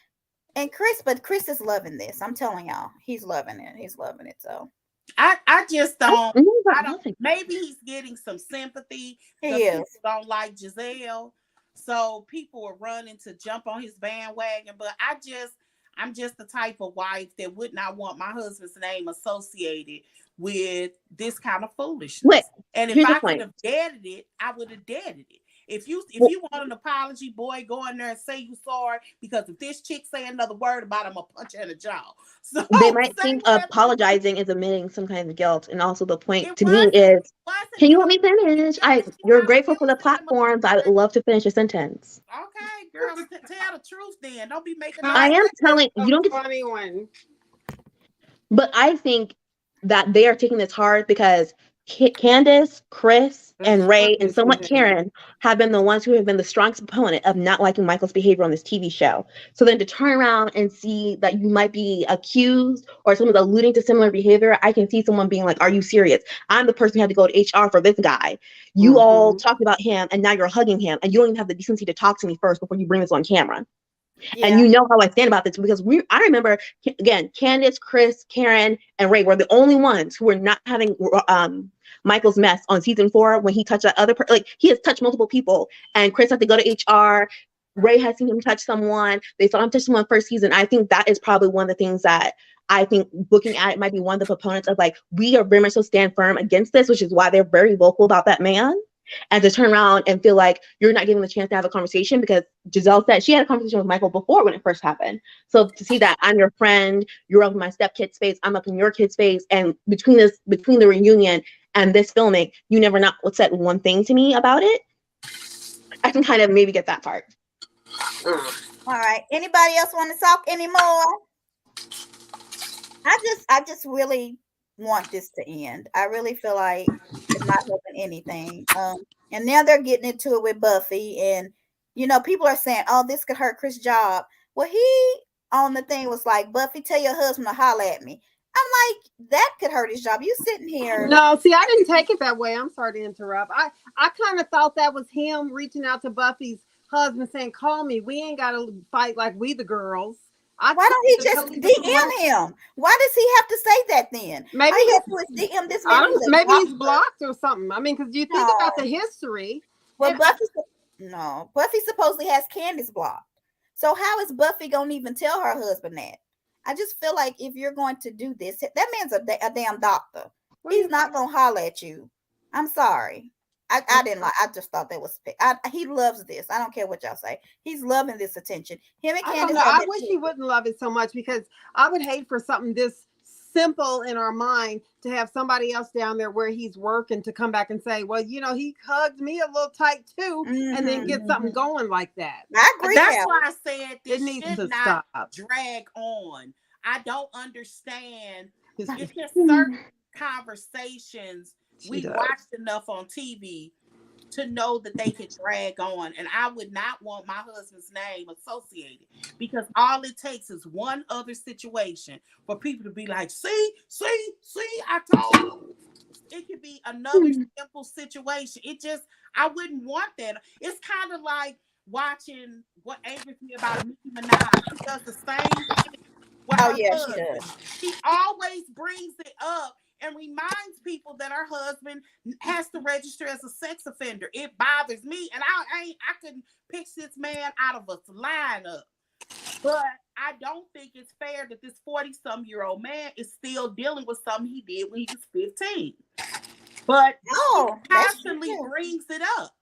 and Chris, but Chris is loving this. I'm telling y'all, he's loving it. He's loving it. So
I just
I
don't.
know that
I don't.
nothing.
Maybe he's getting some sympathy because
he
people
is.
don't like Giselle, so people are running to jump on his bandwagon. But I'm just the type of wife that would not want my husband's name associated with this kind of
Wait,
foolishness. And if
here's the
I could
point.
have dated it, I would have dated it. If
Well,
you want an apology, boy, go in there and say you sorry. Because if this chick say another word about him, I'll punch her in the jaw. So
they might
say
think
whatever you want.
apologizing is admitting some kind of guilt, and also the point
It
to me
wasn't.
is,
It wasn't
can you let
because
me finish?
yeah, but you
You're
gotta
grateful for the
use him.
platforms. I would love to finish a sentence.
Okay, girl, tell the truth then. Don't be making up
I
stuff.
am
That's
telling
a
you don't get,
funny one.
but I think that they are taking this hard because Candace, Chris,
That's
and Ray, and
foolishness.
somewhat Karen have been the ones who have been the strongest proponent of not liking Michael's behavior on this TV show. So then to turn around and see that you might be accused or someone's alluding to similar behavior, I can see someone being like, are you serious? I'm the person who had to go to HR for this guy. You all
Mm-hmm.
talked about him and now you're hugging him and you don't even have the decency to talk to me first before you bring this on camera. And
Yeah.
you know how I stand about this because I remember again, Candace, Chris, Karen, and Ray were the only ones who were not having Michael's mess on season 4 when he touched that other like he has touched multiple people, and Chris had to go to HR. Ray has seen him touch someone. They saw him touch someone first season. I think that is probably one of the things that I think looking at it might be one of the proponents of like we are very much so stand firm against this, which is why they're very vocal about that man. And to turn around and feel like you're not given the chance to have a conversation because Giselle said she had a conversation with Michael before when it first happened. So to see that I'm your friend, you're up in my stepkid's face, I'm up in your kid's face, and between the reunion and this filming, you never not said one thing to me about it. I can kind of maybe get that part.
All right. Anybody else want to talk anymore? I just really want this to end. I really feel like it's not helping anything. And now they're getting into it with Buffy, and people are saying, "Oh, this could hurt Chris' job." Well, he on the thing was like, "Buffy, tell your husband to holler at me." I'm like, that could hurt his job. You sitting here.
No, see, I didn't take it that way. I'm sorry to interrupt. I kind of thought that was him reaching out to Buffy's husband saying, "Call me. We ain't got to fight like we the girls." I
Why don't he
took
just
it completely wrong.
DM him? Why does he have to say that then?
Maybe
All you
he's,
have to do is DM this
I
man
don't
who's
know,
a
maybe he's
doctor.
blocked or something. I mean, because you think about the
No.
history,
Well,
and
Buffy supposedly has Candace blocked. So how is Buffy gonna even tell her husband that? I just feel like if you're going to do this, that man's a damn doctor.
what do
He's
you?
not gonna holler at you. I'm sorry. I didn't like. I just thought that was. He loves this. I don't care what y'all say. He's loving this attention. Him and
I don't
Candace
know.
have
I
been.
wish he wouldn't love it so much because I would hate for something this simple in our mind to have somebody else down there where he's working to come back and say, well, he hugged me a little tight too, and then get something going like that.
I agree.
That's
Cal.
why I said
It
this
needs
should
to
not
stop.
drag on. I don't understand. It's just certain
Mm.
conversations
She
we
does.
watched enough on TV to know that they could drag on. And I would not want my husband's name associated because all it takes is one other situation for people to be like, see, I told you. It could be another simple situation. It just, I wouldn't want that. It's kind of like watching what angers me about Nicki Minaj. She does the same thing with
Oh
her
yeah, she
husband.
does.
She always brings it up and reminds people that her husband has to register as a sex offender. It bothers me, and I couldn't pick this man out of a lineup. But I don't think it's fair that this 40-some-year-old man is still dealing with something he did when he was 15. But she
Oh, that's true
constantly
too.
brings it up.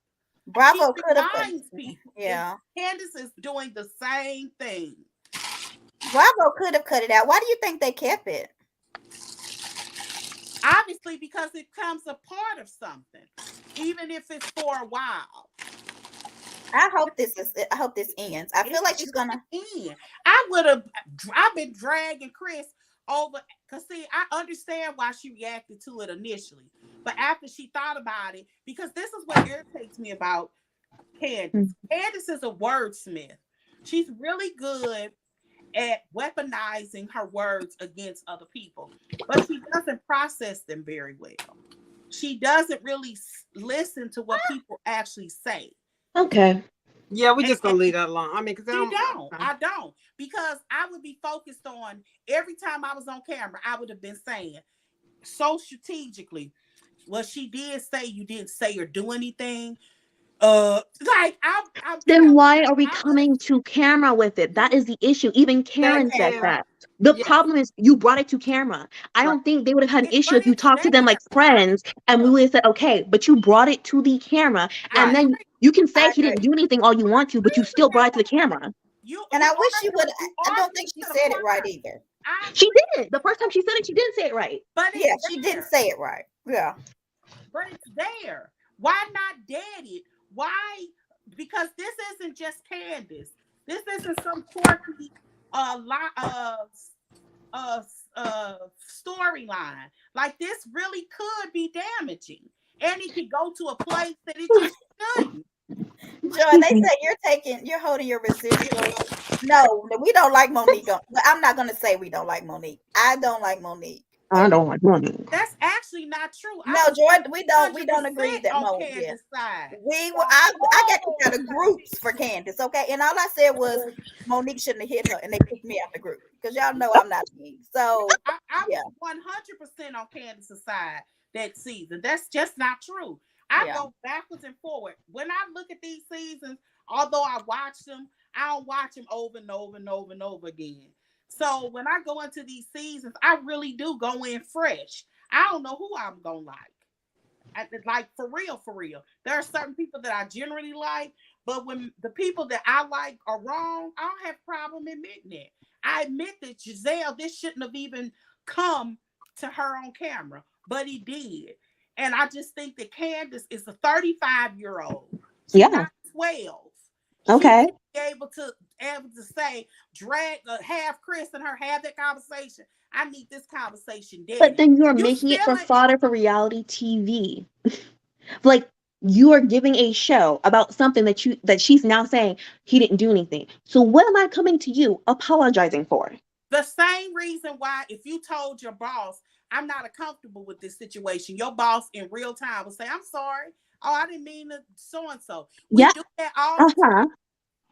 She
Bravo could have put.
reminds people. And
Yeah,
Candace is doing the same thing.
Bravo could have cut it out. Why do you think they kept it?
Obviously, because it becomes a part of something, even if it's for a while.
I hope this is. I hope this ends. I feel like
It's
she's gonna.
in. I've been dragging Chris over because see, I understand why she reacted to it initially, but after she thought about it, because this is what irritates me about Candace. Candace is a wordsmith. She's really good at weaponizing her words against other people, but she doesn't process them very well. She doesn't really listen to what people actually say.
Okay.
Yeah, we're just
And
gonna leave that alone. I mean, because
she don't. I don't. Because I would be focused on every time I was on camera, I would have been saying so strategically, well, she did say you didn't say or do anything. Like I'm
Then
telling
why
you,
are we
I would
coming to camera with it? That is the issue. Even
thank
Karen said
you.
that. The
Yes,
problem is you brought it to camera. I
right.
don't think they would have had an issue
but
if you
it's
talked to them like
there.
friends and we
Look,
would have said, okay, but you brought it to the camera.
I
And
Right.
then
agree.
you can say
I
he
agree.
didn't do anything all you
I
want to, but you
agree with
still brought it to
that.
the camera.
And I wish she would.
You
I don't
arguing
think she
to the
said it right
choir.
either.
I
She
agree,
didn't. The first time she said it, she didn't say it right.
but it's
Yeah, she didn't
there.
say it right. Yeah.
But it's there. Why not dead it? Why? Because this isn't just Candace. This isn't some quirky uh, li- uh, uh, storyline. Like this really could be damaging, and it could go to a place that it just shouldn't.
Joy,
Excuse
they
me.
say you're holding your residuals. No, we don't like Monique. But I'm not gonna say we don't like Monique. I don't like Monique.
I don't like money.
That's actually not true. I
No,
was
Joy, we don't agree
100%
that
on
Mo. Yeah,
Candace's side.
we
The
were. I got
whole
kicked out of groups for Candace. Okay, and all I said was Monique shouldn't have hit her, and they kicked me out the group because y'all know I'm not mean. So
I
yeah,
was 100% on Candace's side that season. That's just not true. I
yeah.
go backwards and forward. When I look at these seasons, although I watch them, I don't watch them over and over and over and over again. So when I go into these seasons, I really do go in fresh. I don't know who I'm gonna like. Like for real, for real. There are certain people that I generally like, but when the people that I like are wrong, I don't have a problem admitting it. I admit that Giselle, this shouldn't have even come to her on camera, but it did. And I just think that Candace is a 35-year-old. She's
Yeah.
not 12. She
Okay.
should be able to say, drag have Chris and her have that conversation. I need this conversation
But
dead.
then you are
You
making it
still
for
ain't
fodder for reality TV. Like you are giving a show about something that she's now saying he didn't do anything. So what am I coming to you apologizing for?
the same reason why if you told your boss, I'm not comfortable with this situation, your boss in real time will say, I'm sorry. Oh, I didn't mean to so and so. We
Yeah.
do that all the time.
Uh-huh.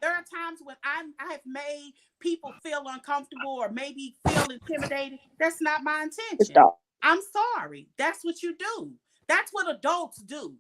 There are times when I have made people feel uncomfortable or maybe feel intimidated. That's not my intention.
Stop.
I'm sorry. That's what you do. That's what adults do.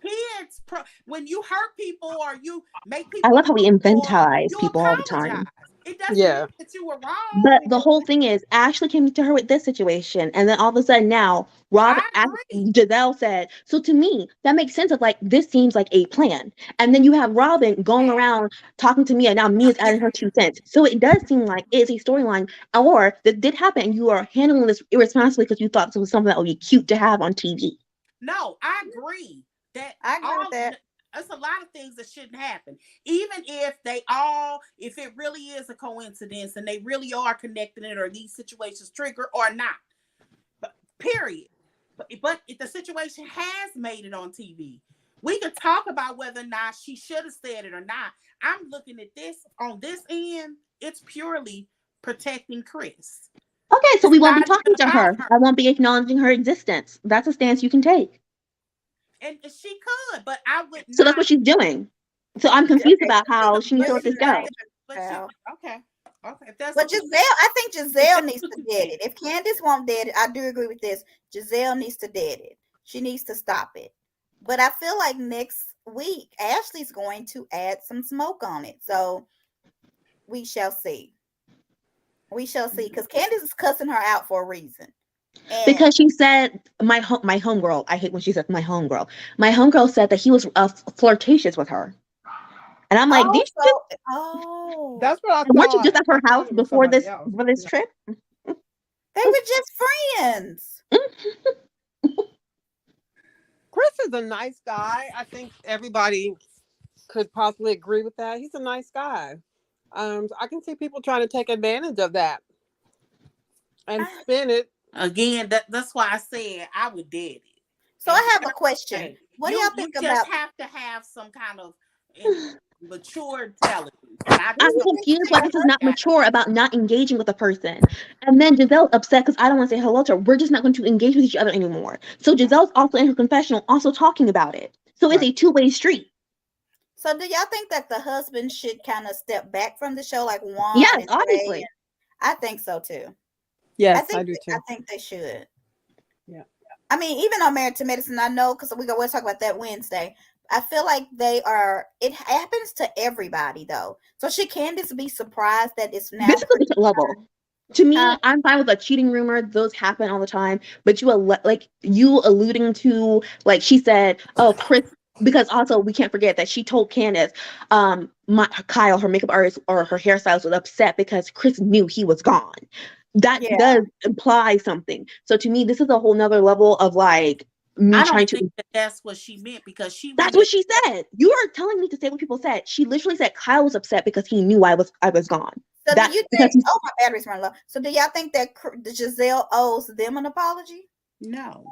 Kids, when you hurt people or you make
I
people
love how we
uncomfortable,
inventize
you
people all the
apologize.
time.
It doesn't mean
Yeah.
that you were wrong.
But the whole thing is, Ashley came to her with this situation, and then all of a sudden now,
I agree.
Giselle said. So to me, that makes sense of like this seems like a plan. And then you have Robin going around talking to Mia. Now Mia's adding her 2 cents. So it does seem like it's a storyline, or that did happen, and you are handling this irresponsibly because you thought this was something that would be cute to have on TV.
No, I agree that
I agree with
all
that.
it's a lot of things that shouldn't happen. Even if it really is a coincidence and they really are connecting it, or these situations trigger or not. But period. But if the situation has made it on TV, we can talk about whether or not she should have said it or not. I'm looking at this on this end. It's purely protecting Chris.
Okay, so
It's
we won't be
not
talking
even
to
about
her.
her.
I won't be acknowledging her existence. That's a stance you can take.
And she could, but I would
So that's
not.
what she's doing. So I'm
Okay,
confused about
see,
how she needs
But
to let
she,
this go.
but she, okay, okay. If that's
But
what you
Giselle,
think,
I think Giselle needs to
you
dead
think.
it. If Candace won't dead it, I do agree with this. Giselle needs to dead it. She needs to stop it. But I feel like next week Ashley's going to add some smoke on it. So we shall see. We shall see. Because Candace is cussing her out for a reason. And
Because she said my homegirl. I hate when she said my homegirl. My homegirl said that he was flirtatious with her, and I'm like, did you just
That's what I
weren't you
thought.
just at
I
her
thought
house
it was
before
somebody
this
else. Yeah.
trip?
they were just friends.
Chris is a nice guy. I think everybody could possibly agree with that. He's a nice guy. I can see people trying to take advantage of that and spin it.
Again, that's why I said I would dead it.
So
And
I have a question.
hey,
What do y'all
you
think
just
about
have to have some kind of mature intelligence, and I
I'm
just don't
confused why
think
this is
you
not
got.
mature about not engaging with a person. And then Giselle's upset because I don't want to say hello to her. We're just not going to engage with each other anymore. So Giselle's also in her confessional, also talking about it. So it's
Right.
a two-way street.
so do y'all think that the husband should kind of step back from the show like Juan
Yes,
and Ray?
obviously.
I think so too.
Yes, I do
I
too.
think they should.
Yeah.
I mean, even on Married to Medicine, I know because we'll talk about that Wednesday. I feel like they are. It happens to everybody though. So should Candace be surprised that it's now
This is a
Chris?
different level. To me,
Huh?
I'm fine with a cheating rumor. Those happen all the time. But you alluding to, like she said, oh, Chris, because also we can't forget that she told Candace, Kyle, her makeup artist or her hairstylist, was upset because Chris knew he was gone. That
Yeah.
does imply something. So to me, this is a whole nother level of like me
I
trying
don't
to.
think that's what she meant, because she
That's
went
what
in.
she said. You are telling me to say what people said. She literally said Kyle was upset because he knew I was gone.
So do
That
you
because
think? Oh, my battery's running low. So do y'all think that the Giselle owes them an apology?
No,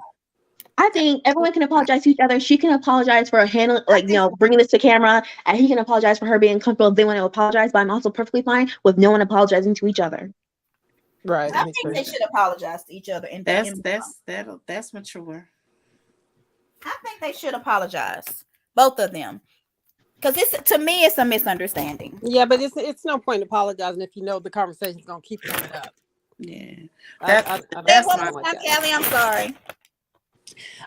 I think everyone can apologize to each other. She can apologize for handling,
I
like,
think
bringing this to camera, and he can apologize for her being comfortable if they want to apologize. But I'm also perfectly fine with no one apologizing to each other.
Right.
I
Me
think
too.
they should apologize to each other and
that's mature.
I think they should apologize, both of them, because to me it's a misunderstanding.
Yeah, but it's no point apologizing if you know the conversation's gonna keep coming up.
Yeah,
I
that
don't
Say
do
it
that's
one
my.
more
something like
time,
that.
Callie. I'm sorry.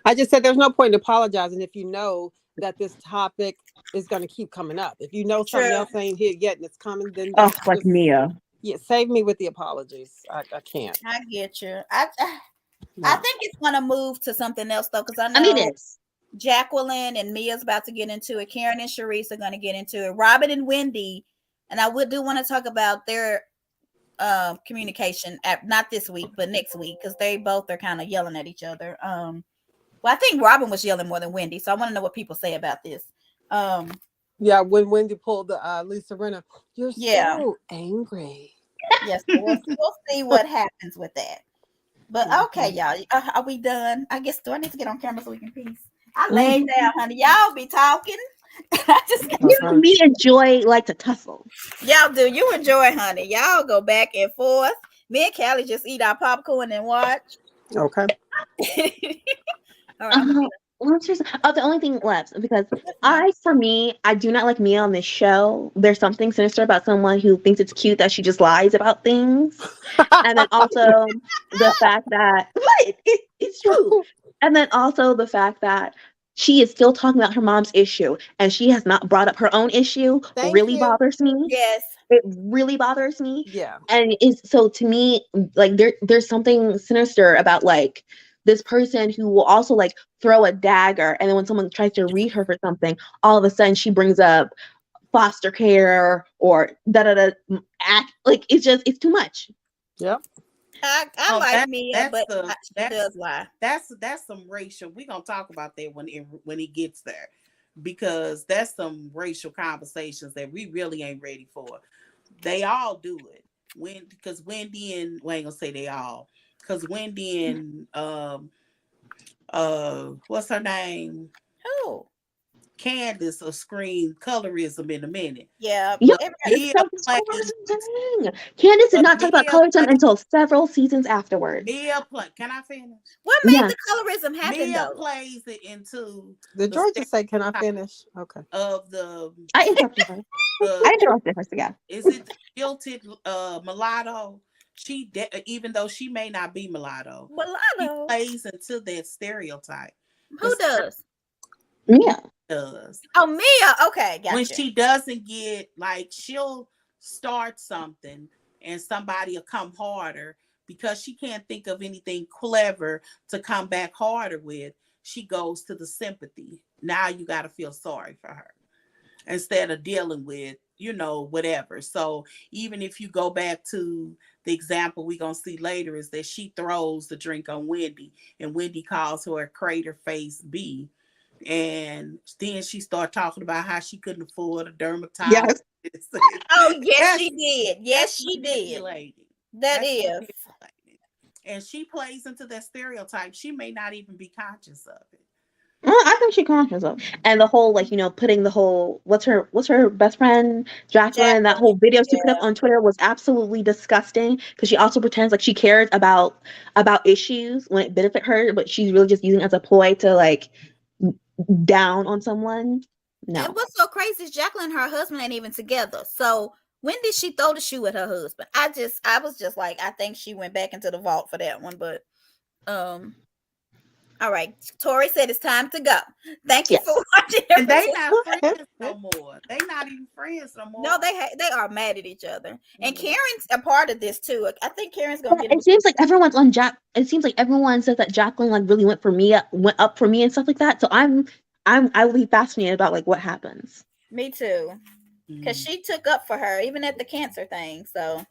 I just said there's no point in apologizing if you know that this topic is going to keep coming up. If you know something
True.
else ain't here yet and it's coming, then
Oh,
don't
like
just
Mia.
save me with the apologies. I can't.
I get you. I
No.
think it's gonna move to something else though, because I
I mean,
know
it is.
Jacqueline and Mia's about to get into it. Karen and Sharice are gonna get into it. Robin and Wendy, and I do want to talk about their communication at not this week, but next week, because they both are kind of yelling at each other. Well, I think Robin was yelling more than Wendy, so I want to know what people say about this.
Yeah, when Wendy pulled the Lisa Rinna, you're
Yeah.
so angry.
Yes, so we'll see what happens with that. But okay, y'all, are we done? I guess, do I need to get on camera so we can peace? I laid down, honey. Y'all be talking. I just got
You and me enjoy like to tussle.
y'all do. You enjoy, honey. Y'all go back and forth. Me and Callie just eat our popcorn and watch.
Okay.
All right.
The only thing left, because I do not like Mia on this show. There's something sinister about someone who thinks it's cute that she just lies about things. And then also the fact that it's true. And then also the fact that she is still talking about her mom's issue and she has not brought up her own issue.
Thank
Really
you.
bothers me.
Yes.
It really bothers me.
Yeah.
And it's so to me, like there's something sinister about like this person who will also like throw a dagger, and then when someone tries to read her for something, all of a sudden she brings up foster care or act like it's too much.
Yep.
I like Mia, but she does lie.
That's some racial. We're gonna talk about that when it gets there. because that's some racial conversations that we really ain't ready for. They all do it. Because Wendy and well, I ain't gonna say they all, because Wendy and what's her name?
Who?
Candace will scream colorism in a minute.
Yeah,
Yep,
But
everybody.
it's
Mia
so
plays
disgusting. Candace did
but
not talk about
Mia
colorism
plays
until several seasons afterwards.
can I finish?
What made
Yeah,
the colorism happen
Mia
though?
plays it into
Did
the
George just say, "Can I
stereotype
finish?" Okay.
of the
I interrupted her. I
the
interrupted her. So yeah.
is it the jilted mulatto? Even though she may not be mulatto, she
Mulatto.
plays into that stereotype. The
Who does?
Yeah.
does
Oh, Mia. Okay,
when
gotcha.
she doesn't get like she'll start something and somebody will come harder because she can't think of anything clever to come back harder with. She goes to the sympathy. Now you got to feel sorry for her instead of dealing with, whatever. So even if you go back to the example we're going to see later, is that she throws the drink on Wendy and Wendy calls her a crater face B. And then she started talking about how she couldn't afford a dermatologist.
Yes.
Oh, yes,
that's
she did. Yes,
that's
she did.
manipulating.
That
That's
is.
manipulating. And she plays into that stereotype. She may not even be conscious of it.
Well, I think she conscious of, and the whole like putting the whole what's her best friend Jacqueline, that whole
Jacqueline.
video she put up
Yeah.
on Twitter was absolutely disgusting because she also pretends like she cares about issues when it benefit her, but she's really just using it as a ploy to like down on someone.
And
No.
what's so crazy is Jacqueline and her husband ain't even together. So when did she throw the shoe at her husband? I was just like, I think she went back into the vault for that one. But um, all right. Tori said it's time to go. Thank you for
Yes.
watching.
And they not friends no more. They not even friends no more.
No, they are mad at each other. And
Mhm.
Karen's a part of this too. I think Karen's gonna
But
get
it seems like everyone's on Jack. It seems like everyone says that Jacqueline like really went up for me and stuff like that. So I will be fascinated about like what happens.
me too. Because
Mhm.
she took up for her, even at the cancer thing. So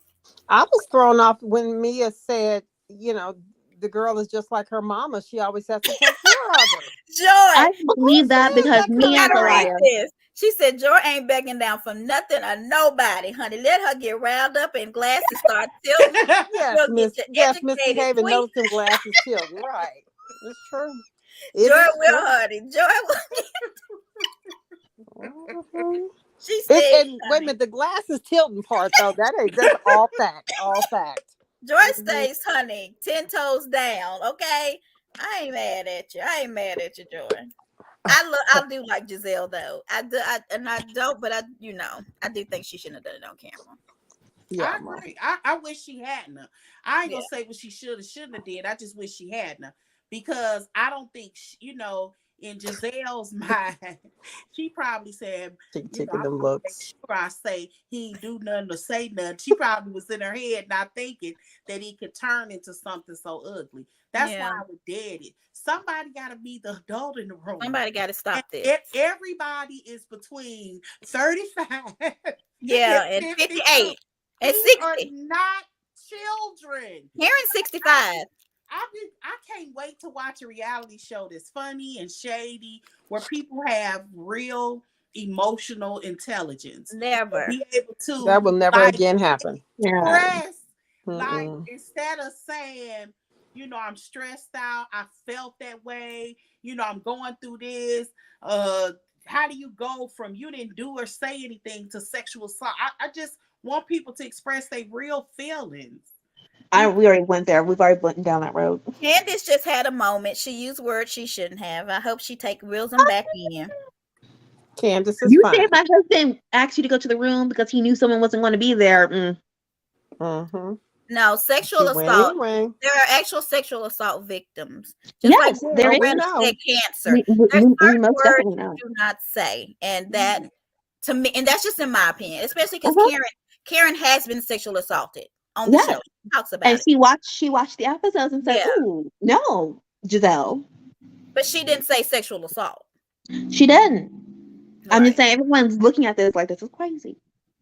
I was thrown off when Mia said, the girl is just like her mama. She always has to take care of her.
Joy,
I believe that
Says
because
that to
you
Mia is
gotta
a
read
her?
liar.
this. She said Joy ain't backing down from nothing or nobody, honey. Let her get riled up and glasses start tilting.
Yes,
She'll get
Miss.
you
Yes,
educated
misbehaving.
tweet.
Notice them glasses tilting. Right. It's true. It
Joy
is
will,
true.
honey. Joy will.
Mhm.
She
It
said,
and wait a
honey.
minute, the glasses tilting part though. That's all fact. All fact.
Joy
Mhm.
stays, honey, 10 toes down. Okay. I ain't mad at you. I ain't mad at you, Joy. I do like Giselle though. I don't, but I do think she shouldn't have done it on camera.
I
Yeah, Mo.
agree. I wish she hadn't. I ain't
Yeah.
gonna say what she shouldn't have did. I just wish she hadn't, because I don't think in Giselle's mind, she probably said,
She
I
taking them
want to make
looks.
sure I say he ain't do nothing or say nothing. She probably was in her head not thinking that he could turn into something so ugly. That's why
Yeah.
I would dead it. Somebody got to be the adult in the room.
Somebody got to
And
stop this.
everybody is between 35 and
Yeah, and
52.
58 and
These are
60.
not children.
Karen's
I
65.
I can't wait to watch a reality show that's funny and shady, where people have real emotional intelligence. And
Never.
be able
That
to
will never
like
again happen.
Yeah.
express, like,
Mm-mm.
instead of saying, I'm stressed out, I felt that way, I'm going through this. How do you go from you didn't do or say anything to sexual assault? I just want people to express their real feelings. You
We already went there. We've already went down that road.
Candace just had a moment. She used words she shouldn't have. I hope she reels them back in.
Candace is
You say if
fine.
my husband asked you to go to the room because he knew someone wasn't going to be there.
Mm-hmm.
No,
She
sexual
went
assault.
anyway.
There are actual sexual assault victims. Just like
Yes, there
Oh, we
Miranda
is.
said,
know.
cancer.
We, we,
There's
we
certain
most
words
definitely know.
you do not say, and that to me, and that's just in my opinion, especially because
Uh-huh.
Karen has been sexually assaulted on the show.
Yes.
She talks about
And
it.
she watched the episodes and said,
Yeah,
"Ooh, no, Giselle."
but she didn't say sexual assault.
She didn't. I'm just
Right.
saying everyone's looking at this like this is crazy.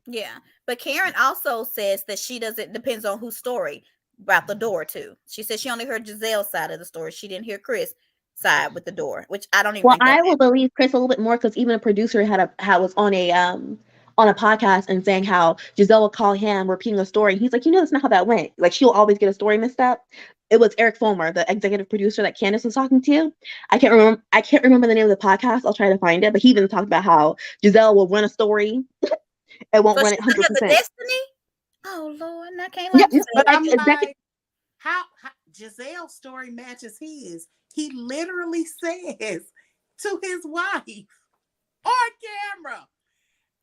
Yeah. But Karen also says that she doesn't depends on whose story about the door too. She said she only heard Giselle's side of the story. She didn't hear Chris. side with the door, which I don't even
Well,
think that
I will
happened.
believe Chris a little bit more because even a producer was on a podcast and saying how Giselle would call him repeating a story. He's like, that's not how that went. Like she'll always get a story mixed up. It was Eric Fulmer, the executive producer that Candace was talking to. I can't remember the name of the podcast. I'll try to find it. But he even talked about how Giselle will run a story and won't
So
run
she
it
could have the
100%.
destiny. Oh Lord, and I can't
Yeah,
like Giselle.
But I'm
exactly.
like, how Giselle's story matches his. He literally says to his wife on camera.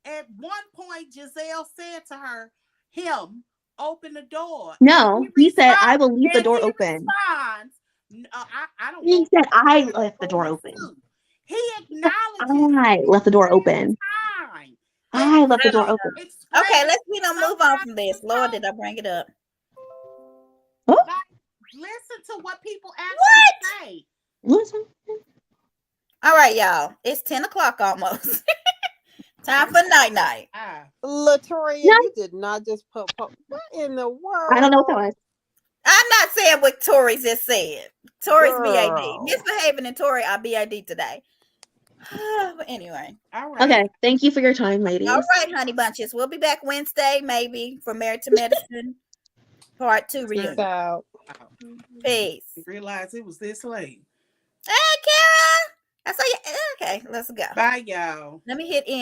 At one point, Giselle said to him, open the door.
No, he said, I will leave the door
he
open.
responds, I don't
He
want
said, I
to
left the door
ruin
open.
too. He acknowledges
I left the door open.
time.
I left the door open.
Okay, let's move on from this. Lord, did I bring it up?
Oh,
Like, listen to what people actually say.
listen.
All right, y'all. It's 10 o'clock almost. Time for night.
Latoria,
No.
you did not just put what in the world?
I don't know what that was.
I'm not saying what Tori just said. Tori's BAD.
Girl.
Misbehaving and Tori are BAD today. But anyway.
All right.
Okay, thank you for your time, ladies.
All right, honey bunches. We'll be back Wednesday, maybe, for Married to Medicine Part 2
Peace
reunion.
out.
Peace.
Realize it was this late.
Hey, Kara. I saw you. Okay, let's go.
Bye, y'all.
Let me hit end.